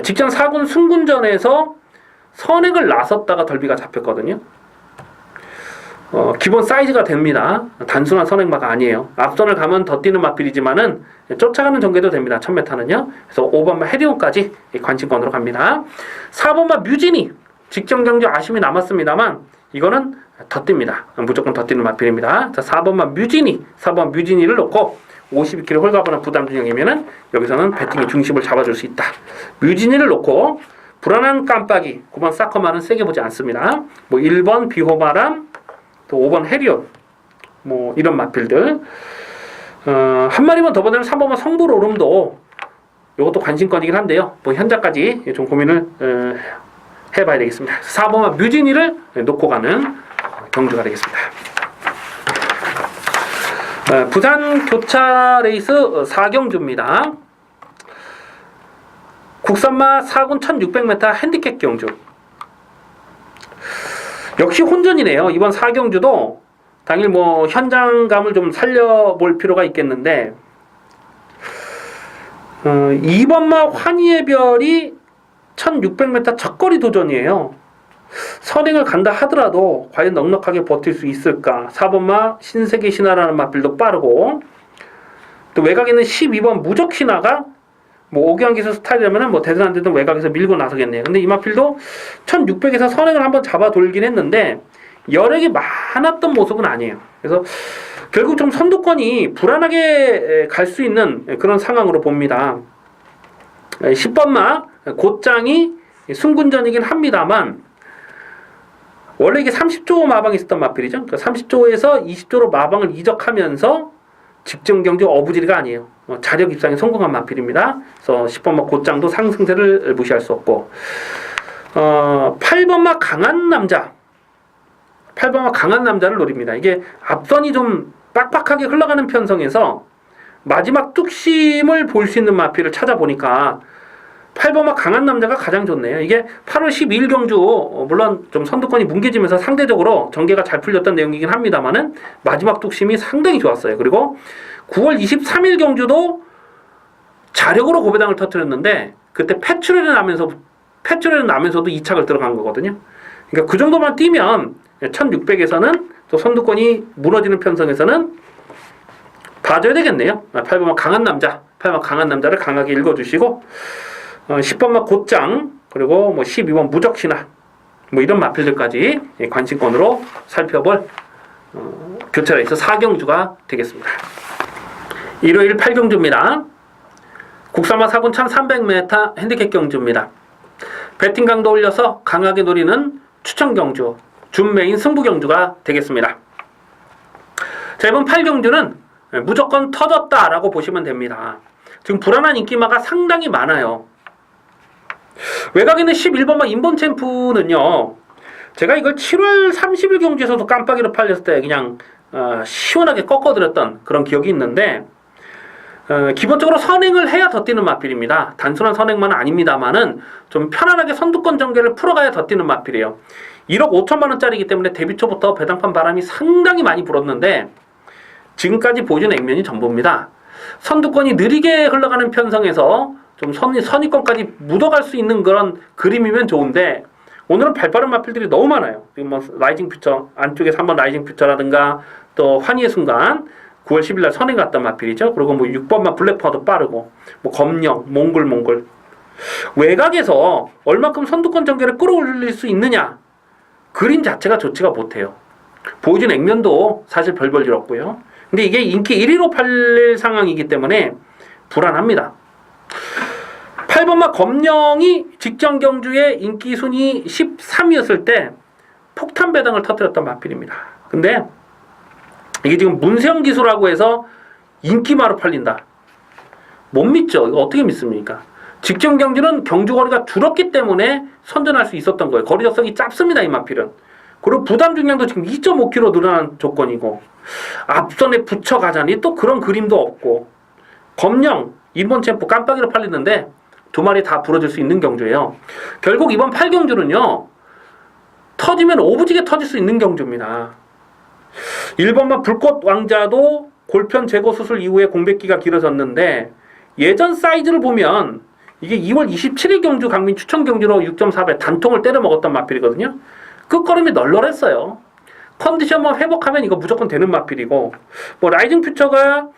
직전 4군 승군전에서 선행을 나섰다가 덜비가 잡혔거든요. 기본 사이즈가 됩니다. 단순한 선행마가 아니에요. 앞선을 가면 더 뛰는 마필이지만은 쫓아가는 전개도 됩니다. 1000m는요. 그래서 5번마 해리온까지 관심권으로 갑니다. 4번마 뮤지니 직전 경주 아쉬움이 남았습니다만 이거는 더 뜁니다. 무조건 더 뛰는 마필입니다. 자, 4번마 뮤지니, 4번 뮤지니를 놓고 52kg 홀가분한 부담 중형이면은 여기서는 배팅의 중심을 잡아줄 수 있다. 뮤지니를 놓고 불안한 깜빡이 9번 사커마는 세게 보지 않습니다. 뭐 1번 비호바람, 또 5번 해리온, 뭐 이런 마필들. 한 마리만 더 보내면 3번만 성불오름도 이것도 관심권이긴 한데요. 뭐 현재까지 좀 고민을 해봐야 되겠습니다. 4번만 뮤지니를 놓고 가는 경주가 되겠습니다. 부산 교차 레이스 4경주입니다. 국산마 4군 1600m 핸디캡 경주. 역시 혼전이네요. 이번 4경주도 당일 뭐 현장감을 좀 살려볼 필요가 있겠는데 2번마 환희의 별이 1600m 첫거리 도전이에요. 선행을 간다 하더라도 과연 넉넉하게 버틸 수 있을까? 4번마 신세계 신화라는 마필도 빠르고 또 외곽에 있는 12번 무적 신화가 뭐 오기환 기수 스타일이라면은 뭐 되든 안 되든 외곽에서 밀고 나서겠네요. 근데 이 마필도 1600에서 선행을 한번 잡아 돌긴 했는데 여력이 많았던 모습은 아니에요. 그래서 결국 좀 선두권이 불안하게 갈 수 있는 그런 상황으로 봅니다. 10번마 곧장이 승군전이긴 합니다만 원래 이게 30조 마방이 있었던 마필이죠. 그러니까 30조에서 20조로 마방을 이적하면서 직전 경주 어부지리가 아니에요. 자력 입상에 성공한 마필입니다. 그래서 10번마 곧장도 상승세를 무시할 수 없고 8번마 강한 남자 8번마 강한 남자를 노립니다. 이게 앞선이 좀 빡빡하게 흘러가는 편성에서 마지막 뚝심을 볼 수 있는 마필을 찾아보니까 8번마 강한 남자가 가장 좋네요. 이게 8월 12일 경주 물론 좀 선두권이 뭉개지면서 상대적으로 전개가 잘 풀렸던 내용이긴 합니다만은 마지막 뚝심이 상당히 좋았어요. 그리고 9월 23일 경주도 자력으로 고배당을 터뜨렸는데 그때 패출혈이 나면서도 2착을 들어간 거거든요. 그러니까 그 정도만 뛰면 1600에서는 또 선두권이 무너지는 편성에서는 봐줘야 되겠네요. 8번마 강한 남자, 8번마 강한 남자를 강하게 읽어주시고 10번마 곧장 그리고 뭐 12번 무적신화 뭐 이런 마필들까지 관심권으로 살펴볼 교차레이스 4경주가 되겠습니다. 일요일 8경주입니다. 국산마 4군 1300m 핸디캡 경주입니다. 배팅 강도 올려서 강하게 노리는 추천 경주, 준메인 승부 경주가 되겠습니다. 자, 이번 8경주는 무조건 터졌다라고 보시면 됩니다. 지금 불안한 인기마가 상당히 많아요. 외곽에 있는 11번마 인본 챔프는요. 제가 이걸 7월 30일 경주에서도 깜빡이로 팔렸을 때 그냥 시원하게 꺾어드렸던 그런 기억이 있는데 기본적으로 선행을 해야 더 뛰는 마필입니다. 단순한 선행만은 아닙니다만은 좀 편안하게 선두권 전개를 풀어가야 더 뛰는 마필이에요. 1억 5천만 원짜리이기 때문에 데뷔 초부터 배당판 바람이 상당히 많이 불었는데 지금까지 보여준 액면이 전부입니다. 선두권이 느리게 흘러가는 편성에서 좀 선위권까지 묻어갈 수 있는 그런 그림이면 좋은데 오늘은 발빠른 마필들이 너무 많아요. 지금 뭐 라이징 퓨처 안쪽에 3번 라이징 퓨처라든가 또 환희의 순간 9월 10일 날 선행 갔던 마필이죠. 그리고 뭐 6번만 블랙파워도 빠르고 뭐 검령, 몽골 외곽에서 얼마큼 선두권 전개를 끌어올릴 수 있느냐 그림 자체가 좋지가 못해요. 보여준 액면도 사실 별 볼 일 없고요. 근데 이게 인기 1위로 팔릴 상황이기 때문에 불안합니다. 8번마 검령이 직전 경주의 인기 순위 13위였을 때 폭탄 배당을 터뜨렸던 마필입니다. 근데 이게 지금 문세영 기수라고 해서 인기마로 팔린다. 못 믿죠. 이거 어떻게 믿습니까? 직전 경주는 경주 거리가 줄었기 때문에 선전할 수 있었던 거예요. 거리 적성이 짧습니다. 이 마필은. 그리고 부담 중량도 지금 2.5kg 늘어난 조건이고 앞선에 붙여가자니 또 그런 그림도 없고 검령, 인본 챔프 깜빡이로 팔리는데 두 마리 다 부러질 수 있는 경주예요. 결국 이번 8경주는요. 터지면 오부지게 터질 수 있는 경주입니다. 1번만 불꽃 왕자도 골편 제거 수술 이후에 공백기가 길어졌는데 예전 사이즈를 보면 이게 2월 27일 경주 강민 추천 경주로 6.4배 단통을 때려 먹었던 마필이거든요. 끝걸음이 널널했어요. 컨디션만 회복하면 이거 무조건 되는 마필이고, 뭐 라이징 퓨처가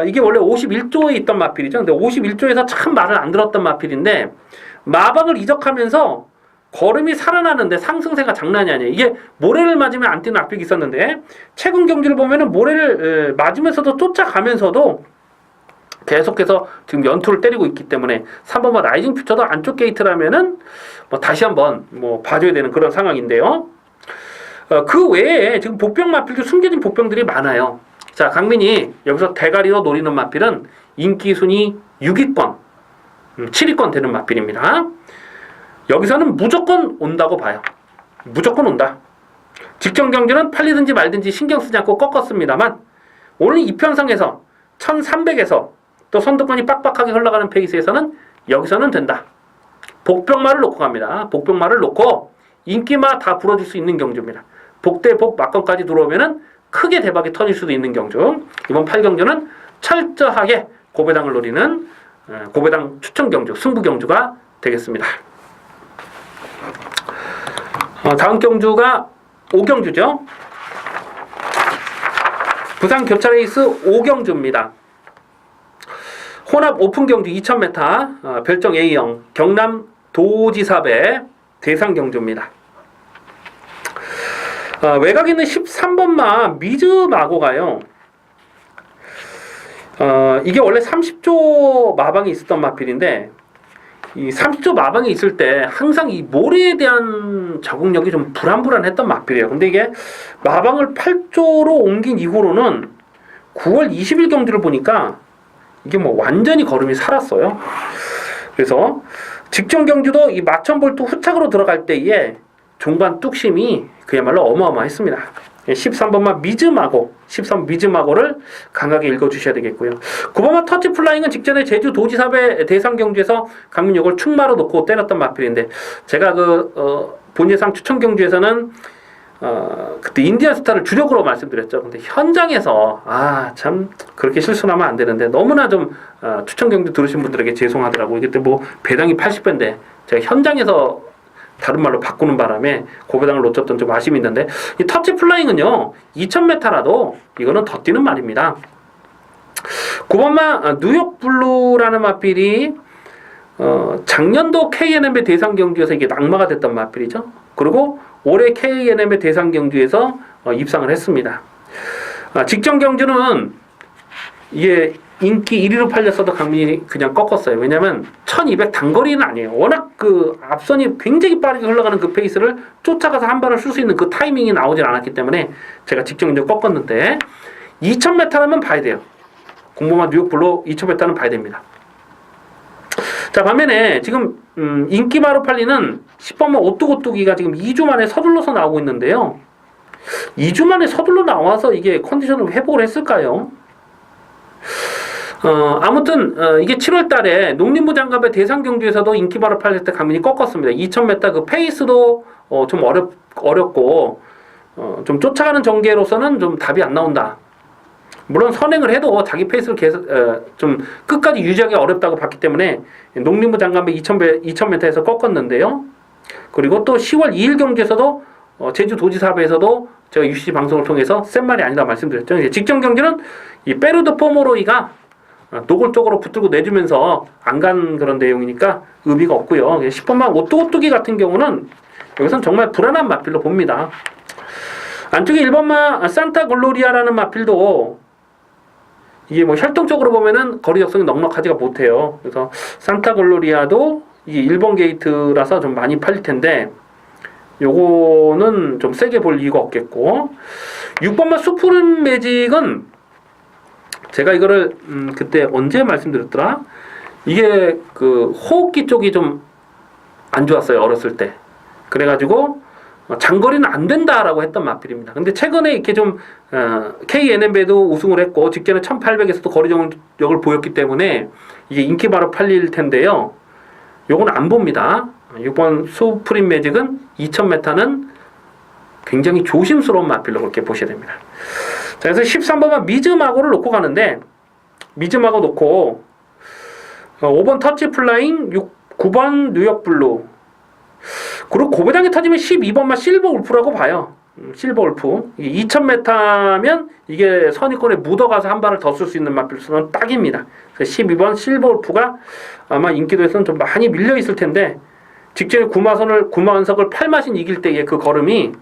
이게 원래 51조에 있던 마필이죠. 근데 51조에서 참 말을 안 들었던 마필인데 마방을 이적하면서 걸음이 살아나는데 상승세가 장난이 아니에요. 이게 모래를 맞으면 안 뛰는 악픽이 있었는데 최근 경기를 보면은 모래를 맞으면서도 쫓아가면서도 계속해서 지금 연투를 때리고 있기 때문에 3번만 라이징 퓨처도 안쪽 게이트라면은 뭐 다시 한번 뭐 봐줘야 되는 그런 상황인데요. 그 외에 지금 복병 마필도 숨겨진 복병들이 많아요. 자, 강민이 여기서 대가리로 노리는 마필은 인기 순위 6위권, 7위권 되는 마필입니다. 여기서는 무조건 온다고 봐요. 무조건 온다. 직전 경기는 팔리든지 말든지 신경 쓰지 않고 꺾었습니다만 오늘 이편성에서 1300에서 또 선두권이 빡빡하게 흘러가는 페이스에서는 여기서는 된다. 복병마를 놓고 갑니다. 복병마를 놓고 인기마 다 불어줄 수 있는 경주입니다. 복대복 막건까지 들어오면은 크게 대박이 터질 수도 있는 경주. 이번 8경주는 철저하게 고배당을 노리는 고배당 추천 경주, 승부 경주가 되겠습니다. 다음 경주가 5경주죠. 부산 교차레이스 5경주입니다. 혼합 오픈 경주 2000m 별정 A형 경남 도지사배 대상 경주입니다. 외곽에 있는 13번마 미즈마고가요. 이게 원래 30조 마방이 있었던 마필인데 이 30조 마방이 있을 때 항상 이 모래에 대한 적응력이 좀 불안불안했던 마필이에요. 근데 이게 마방을 8조로 옮긴 이후로는 9월 20일 경주를 보니까 이게 뭐 완전히 걸음이 살았어요. 그래서 직전 경주도 이 마천볼트 후착으로 들어갈 때에 종반 뚝심이 그야말로 어마어마했습니다. 13번만 미즈마고, 13번 미즈마고를 강하게 읽어주셔야 되겠고요. 9번만 터치플라잉은 직전에 제주 도지사배 대상 경주에서 강민역을 충마로 놓고 때렸던 마필인데 제가 본예상 추천 경주에서는 그때 인디언스타를 주력으로 말씀드렸죠. 근데 현장에서 참 그렇게 실수하면 안 되는데 너무나 좀 추천 경주 들으신 분들에게 죄송하더라고요. 그때 뭐 배당이 80배인데 제가 현장에서 다른 말로 바꾸는 바람에 고배당을 놓쳤던 좀 아쉬움이 있는데 이 터치 플라잉은요 2000m라도 이거는 더 뛰는 말입니다. 9번마 뉴욕 블루라는 마필이 작년도 KNM의 대상 경주에서 이게 낙마가 됐던 마필이죠. 그리고 올해 KNM의 대상 경주에서 입상을 했습니다. 직전 경주는 이게 인기 1위로 팔렸어도 강민이 그냥 꺾었어요. 왜냐면 1200 단거리는 아니에요. 워낙 그 앞선이 굉장히 빠르게 흘러가는 그 페이스를 쫓아가서 한 발을 쓸 수 있는 그 타이밍이 나오질 않았기 때문에 제가 직전 경주 꺾었는데 2000m라면 봐야 돼요. 공범한 뉴욕 블루 2000m는 봐야 됩니다. 자, 반면에 지금 인기마로 팔리는 10번만 오뚜고뚜기가 지금 2주 만에 서둘러서 나오고 있는데요. 2주 만에 서둘러 나와서 이게 컨디션을 회복을 했을까요? 아무튼 이게 7월 달에 농림부 장갑의 대상 경주에서도 인기마로 팔릴 때 강민이 꺾었습니다. 2000m 그 페이스도 좀 어렵고 좀 쫓아가는 전개로서는 좀 답이 안 나온다. 물론 선행을 해도 자기 페이스를 계속 좀 끝까지 유지하기 어렵다고 봤기 때문에 농림부 장갑의 2000m에서 꺾었는데요. 그리고 또 10월 2일 경주에서도 제주 도지사배에서도 제가 UCC 방송을 통해서 센 말이 아니다 말씀드렸죠. 이제 직전 경기는 이 페르드 포모로이가 노골적으로 붙들고 내주면서 안 간 그런 내용이니까 의미가 없고요. 10번만 오뚜오뚜기 같은 경우는 여기선 정말 불안한 마필로 봅니다. 안쪽에 1번마 산타 글로리아라는 마필도 이게 뭐 혈통적으로 보면은 거리 적성이 넉넉하지가 못해요. 그래서 산타 글로리아도 이게 1번 게이트라서 좀 많이 팔릴 텐데 요거는 좀 세게 볼 이유가 없겠고 6번마 수프림 매직은 제가 이거를 그때 언제 말씀드렸더라? 이게 그 호흡기 쪽이 좀 안 좋았어요. 어렸을 때. 그래가지고 장거리는 안 된다라고 했던 마필입니다. 근데 최근에 이렇게 좀 KNM에도 우승을 했고 직전에 1800에서도 거리 적응력을 보였기 때문에 이게 인기바로 팔릴 텐데요. 요건 안 봅니다. 6번 수프림 매직은 2000m는 굉장히 조심스러운 마필로 그렇게 보셔야 됩니다. 자, 그래서 13번만 미즈마고를 놓고 가는데 미즈마고 놓고 5번 터치 플라잉, 9번 뉴욕 블루 그리고 고배당이 터지면 12번만 실버 울프라고 봐요. 실버 울프. 2000m면 이게 선입권에 묻어가서 한 발을 더 쓸 수 있는 마필수는 딱입니다. 12번 실버 울프가 아마 인기도에서는 좀 많이 밀려 있을 텐데 직전에 구마원석을 8마신 이길 때의 그 걸음이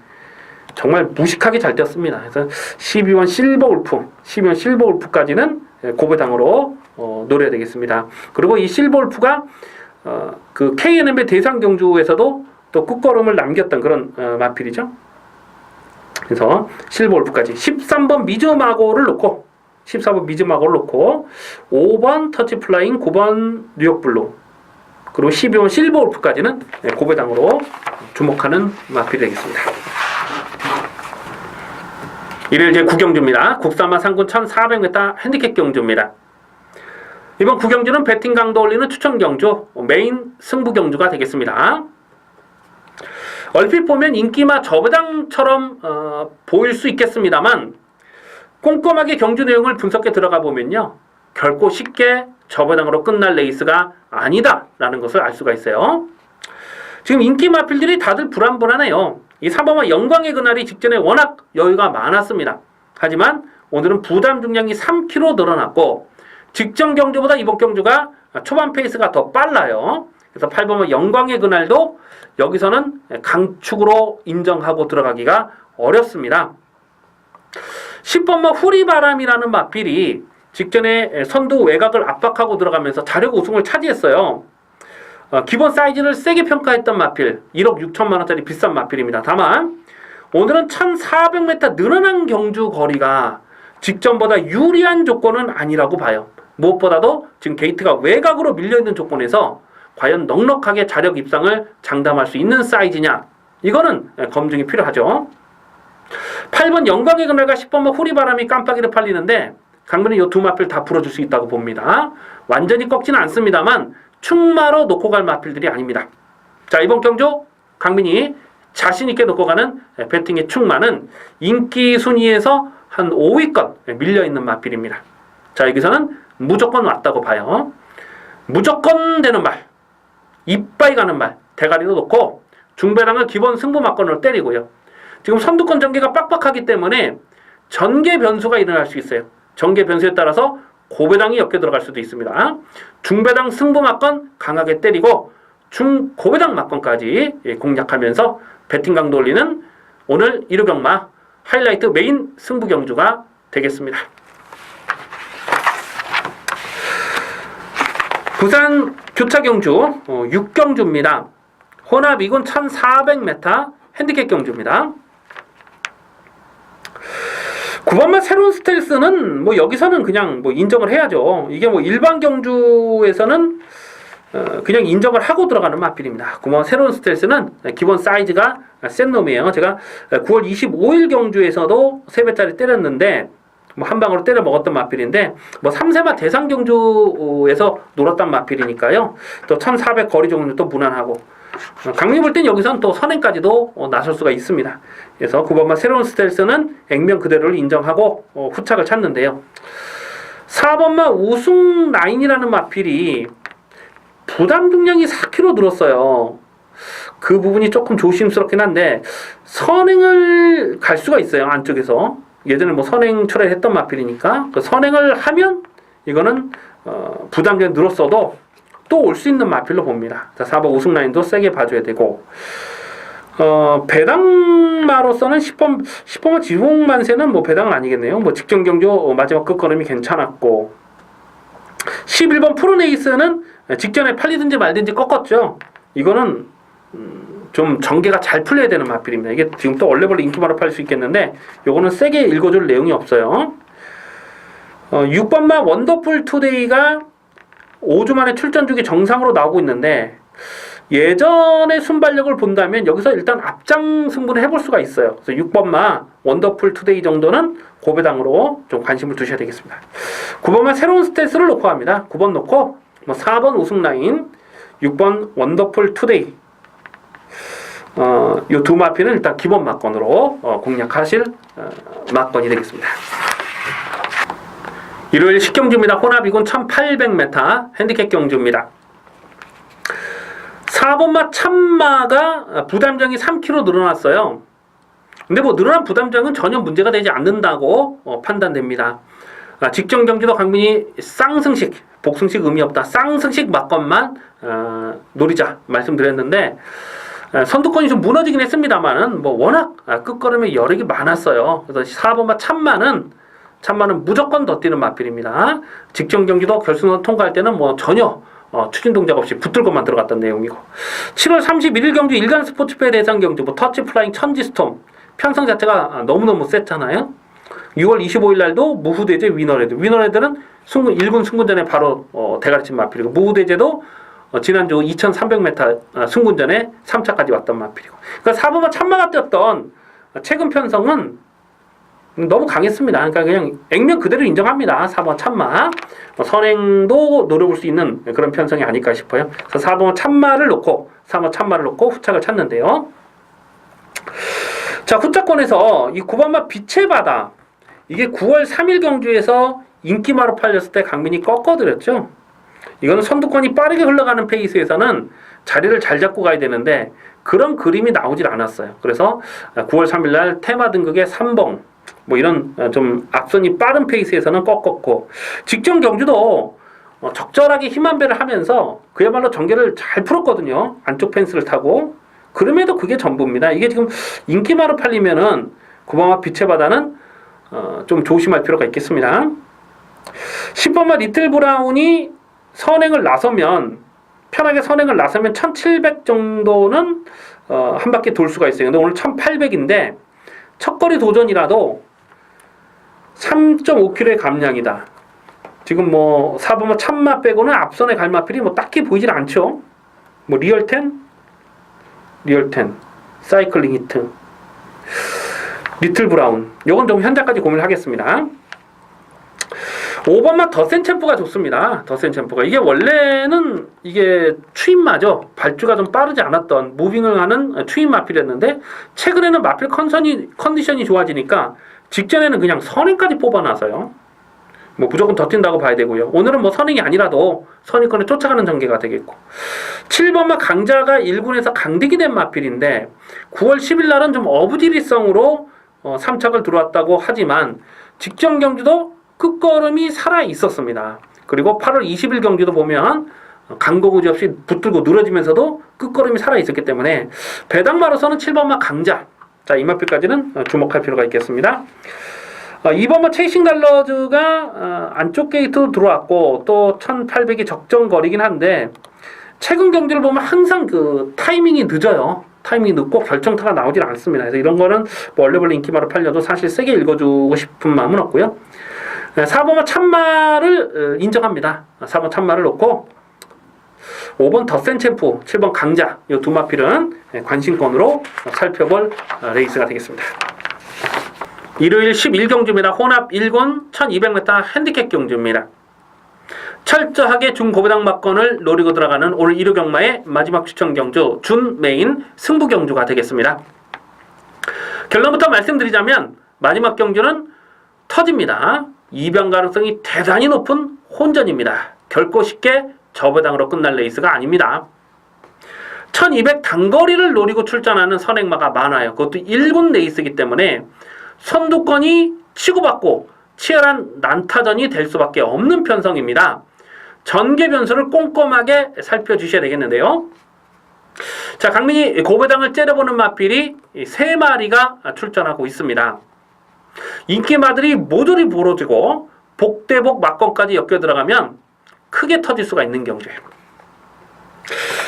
정말 무식하게 잘 뛰었습니다. 그래서 12번 실버 울프까지는 고배당으로 노려야 되겠습니다. 그리고 이 실버 울프가 그 KNM의 대상 경주에서도 또 끝걸음을 남겼던 그런 마필이죠. 그래서 실버 울프까지 13번 미즈마고를 놓고 14번 미즈마고를 놓고 5번 터치플라잉, 9번 뉴욕블루 그리고 12번 실버 울프까지는 고배당으로 주목하는 마필이 되겠습니다. 일요일 제9경주입니다. 국산마 상군 1400m 핸디캡 경주입니다. 이번 9경주는 배팅 강도 올리는 추천 경주, 메인 승부 경주가 되겠습니다. 얼핏 보면 인기마 저배당처럼 보일 수 있겠습니다만 꼼꼼하게 경주 내용을 분석해 들어가 보면요. 결코 쉽게 저배당으로 끝날 레이스가 아니다라는 것을 알 수가 있어요. 지금 인기 마필들이 다들 불안불안해요. 이 3번마 영광의 그날이 직전에 워낙 여유가 많았습니다. 하지만 오늘은 부담 중량이 3kg 늘어났고 직전 경주보다 이번 경주가 초반 페이스가 더 빨라요. 그래서 8번마 영광의 그날도 여기서는 강축으로 인정하고 들어가기가 어렵습니다. 10번마 후리바람이라는 마필이 직전에 선두 외곽을 압박하고 들어가면서 자력 우승을 차지했어요. 기본 사이즈를 세게 평가했던 마필 1억 6천만 원짜리 비싼 마필입니다. 다만 오늘은 1400m 늘어난 경주 거리가 직전보다 유리한 조건은 아니라고 봐요. 무엇보다도 지금 게이트가 외곽으로 밀려있는 조건에서 과연 넉넉하게 자력 입상을 장담할 수 있는 사이즈냐, 이거는 검증이 필요하죠. 8번 영광의 그날과 10번마 후리바람이 깜빡이를 팔리는데 강민은 이 두 마필 다 풀어줄 수 있다고 봅니다. 완전히 꺾지는 않습니다만 충마로 놓고 갈 마필들이 아닙니다. 자, 이번 경주 강민이 자신있게 놓고 가는 배팅의 충마는 인기 순위에서 한 5위권 밀려있는 마필입니다. 자, 여기서는 무조건 왔다고 봐요. 무조건 되는 말, 이빠이 가는 말, 대가리로 놓고 중배당을 기본 승부 막건으로 때리고요. 지금 선두권 전개가 빡빡하기 때문에 전개 변수가 일어날 수 있어요. 전개 변수에 따라서 고배당이 엮여 들어갈 수도 있습니다. 중배당 승부 막건 강하게 때리고 고배당 막건까지 공략하면서 배팅 강도 올리는 오늘 1호 경마 하이라이트 메인 승부 경주가 되겠습니다. 부산 교차 경주 6경주입니다. 혼합 2군 1400m 핸디캡 경주입니다. 9번마 새로운 스텔스는 뭐 여기서는 그냥 뭐 인정을 해야죠. 이게 뭐 일반 경주에서는 그냥 인정을 하고 들어가는 마필입니다. 9번마 새로운 스텔스는 기본 사이즈가 센 놈이에요. 제가 9월 25일 경주에서도 3배짜리 때렸는데 뭐 한 방으로 때려 먹었던 마필인데 뭐 3세마 대상 경주에서 놀았던 마필이니까요. 또 1400 거리 정도 또 무난하고 강림 볼 땐 여기서는 또 선행까지도 나설 수가 있습니다. 그래서 9번마 새로운 스텔스는 액면 그대로를 인정하고 후착을 찾는데요. 4번마 우승 라인이라는 마필이 부담 중량이 4kg 늘었어요. 그 부분이 조금 조심스럽긴 한데 선행을 갈 수가 있어요. 안쪽에서 예전에 뭐 선행 철회했던 마필이니까 그 선행을 하면 이거는 부담 중량이 늘었어도 또 올 수 있는 마필로 봅니다. 자, 4번 우승 라인도 세게 봐줘야 되고 배당마로서는 10번마 지붕만세는 뭐 배당은 아니겠네요. 뭐 직전 경주 마지막 끝걸음이 괜찮았고 11번 프로네이스는 직전에 팔리든지 말든지 꺾었죠. 이거는 좀 전개가 잘 풀려야 되는 마필입니다. 이게 지금 또 얼레벌레 인기마로 팔릴 수 있겠는데 요거는 세게 읽어줄 내용이 없어요. 6번마 원더풀 투데이가 5주 만에 출전 주기 정상으로 나오고 있는데 예전의 순발력을 본다면 여기서 일단 앞장 승부를 해볼 수가 있어요. 그래서 6번마 원더풀 투데이 정도는 고배당으로 좀 관심을 두셔야 되겠습니다. 9번마 새로운 스텔스를 놓고 갑니다. 9번 놓고 뭐 4번 우승 라인, 6번 원더풀 투데이 이 두 마필은 일단 기본 막건으로 공략하실 막건이 되겠습니다. 일요일 10경주입니다. 혼합 2군 1800m 핸디캡 경주입니다. 4번마 참마가 부담장이 3kg 늘어났어요. 근데 뭐 늘어난 부담장은 전혀 문제가 되지 않는다고 판단됩니다. 직전 경주도 강민이 쌍승식, 복승식 의미 없다. 쌍승식 막건만 노리자 말씀드렸는데 선두권이 좀 무너지긴 했습니다만은 뭐 워낙 끝걸음에 여력이 많았어요. 그래서 4번마 참마는 무조건 더 뛰는 마필입니다. 직전 경기도 결승선 통과할 때는 뭐 전혀 추진 동작 없이 붙들고만 들어갔던 내용이고 7월 31일 경주 일간 스포츠페어 대상 경주 뭐 터치 플라잉 천지스톰 편성 자체가 너무너무 셌잖아요. 6월 25일 날도 무후대제 위너레드는 1군 승군전에 바로 대가리친 마필이고 무후대제도 지난주 2300m 승군전에 3차까지 왔던 마필이고 그러니까 4번마 참마가 뛰었던 최근 편성은 너무 강했습니다. 그러니까 그냥 액면 그대로 인정합니다. 4번 참마 선행도 노려볼 수 있는 그런 편성이 아닐까 싶어요. 그래서 4번 참마를 놓고 후착을 찾는데요. 자, 후착권에서 이 9번마 빛의 바다 이게 9월 3일 경주에서 인기마로 팔렸을 때 강민이 꺾어드렸죠. 이거는 선두권이 빠르게 흘러가는 페이스에서는 자리를 잘 잡고 가야 되는데 그런 그림이 나오질 않았어요. 그래서 9월 3일 날 테마 등극의 3봉 뭐 이런 좀 앞선이 빠른 페이스에서는 꺾었고 직전 경주도 적절하게 힘한 배를 하면서 그야말로 전개를 잘 풀었거든요. 안쪽 펜스를 타고 그럼에도 그게 전부입니다. 이게 지금 인기마로 팔리면은 9번마 빛의 바다는 좀 조심할 필요가 있겠습니다. 10번마 리틀 브라운이 편하게 선행을 나서면 1700 정도는 한 바퀴 돌 수가 있어요. 근데 오늘 1800인데 첫거리 도전이라도 3.5km의 감량이다. 지금 뭐 4번마 참마 빼고는 앞선에 갈 마필이 뭐 딱히 보이질 않죠. 뭐 리얼텐, 사이클링 히트, 리틀 브라운. 요건 좀 현재까지 고민을 하겠습니다. 5번마 더센 챔프가 좋습니다. 더센 챔프가 이게 원래는 이게 추임마죠. 발주가 좀 빠르지 않았던 무빙을 하는 추임 마필이었는데 최근에는 마필 컨디션이 좋아지니까 직전에는 그냥 선행까지 뽑아놔서요. 뭐 무조건 더 뛴다고 봐야 되고요. 오늘은 뭐 선행이 아니라도 선행권에 쫓아가는 전개가 되겠고 7번마 강자가 1군에서 강敵이 된 마필인데 9월 10일 날은 좀 어부지리성으로 3착을 들어왔다고 하지만 직전 경주도 끝걸음이 살아 있었습니다. 그리고 8월 20일 경주도 보면 강거구지 없이 붙들고 늘어지면서도 끝걸음이 살아 있었기 때문에 배당마로서는 7번마 강자. 자, 이 마필까지는 주목할 필요가 있겠습니다. 2번마 체이싱 달러즈가 안쪽 게이트로 들어왔고 또 1800이 적정거리긴 한데 최근 경주를 보면 항상 그 타이밍이 늦어요. 타이밍이 늦고 결정타가 나오질 않습니다. 그래서 이런 거는 뭐 얼레벌레 인기마로 팔려도 사실 세게 읽어주고 싶은 마음은 없고요. 4번마 참마를 인정합니다. 4번 참마를 놓고 5번 더센 챔프, 7번 강자 이 두 마필은 관심권으로 살펴볼 레이스가 되겠습니다. 일요일 11경주입니다. 혼합 1군 1200m 핸디캡 경주입니다. 철저하게 중고배당 막건을 노리고 들어가는 오늘 1호 경마의 마지막 추천 경주 준 메인 승부 경주가 되겠습니다. 결론부터 말씀드리자면 마지막 경주는 터집니다. 이변 가능성이 대단히 높은 혼전입니다. 결코 쉽게 저배당으로 끝날 레이스가 아닙니다. 1200 단거리를 노리고 출전하는 선행마가 많아요. 그것도 1군 레이스이기 때문에 선두권이 치고받고 치열한 난타전이 될 수밖에 없는 편성입니다. 전개 변수를 꼼꼼하게 살펴주셔야 되겠는데요. 자, 강민이 고배당을 째려보는 마필이 3마리가 출전하고 있습니다. 인기마들이 모조리 부러지고 복대복 막건까지 엮여 들어가면 크게 터질 수가 있는 경주예요.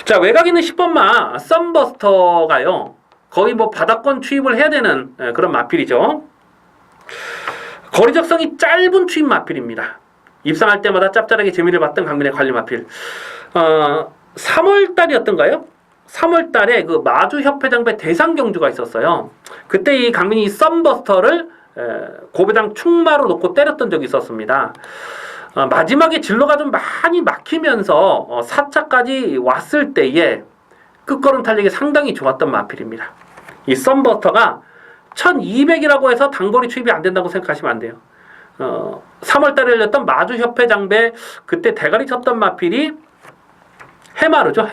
자, 외곽에 있는 10번마 썬버스터가요 거의 뭐 바닥권 추입을 해야 되는 그런 마필이죠. 거리적성이 짧은 추입 마필입니다. 입상할 때마다 짭짤하게 재미를 봤던 강민의 관리 마필. 3월달이었던가요? 3월달에 그 마주협회장배 대상 경주가 있었어요. 그때 이 강민이 썬버스터를 고배당 충마로 놓고 때렸던 적이 있었습니다. 마지막에 진로가 좀 많이 막히면서 4차까지 왔을 때에 끝걸음 탄력이 상당히 좋았던 마필입니다. 이 썬버스터가 1200이라고 해서 단거리 추입이 안 된다고 생각하시면 안 돼요. 3월달에 열렸던 마주협회장배 그때 대가리 쳤던 마필이 해마루죠.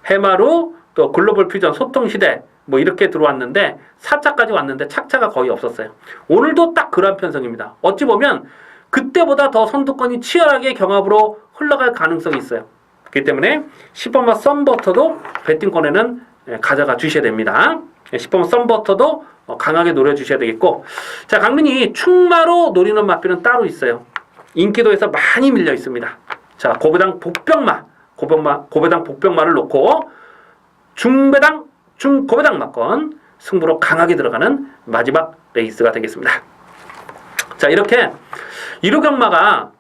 해마루 또 글로벌 퓨전 소통시대 뭐 이렇게 들어왔는데 4차까지 왔는데 착차가 거의 없었어요. 오늘도 딱 그런 편성입니다. 어찌 보면 그때보다 더 선두권이 치열하게 경합으로 흘러갈 가능성이 있어요. 그렇기 때문에 10번마 썬버터도 배팅권에는 가져가 주셔야 됩니다. 10번 썬버터도 강하게 노려주셔야 되겠고, 자, 강민이 충마로 노리는 마필은 따로 있어요. 인기도에서 많이 밀려 있습니다. 자, 고배당 복병마를 놓고 중고배당 막건 승부로 강하게 들어가는 마지막 레이스가 되겠습니다. 자, 이렇게 1호 경마가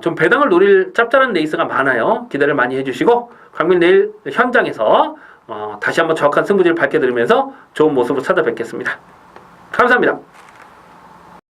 좀 배당을 노릴 짭짤한 레이스가 많아요. 기대를 많이 해주시고, 강민 내일 현장에서 다시 한번 정확한 승부지를 밝혀드리면서 좋은 모습으로 찾아뵙겠습니다. 감사합니다.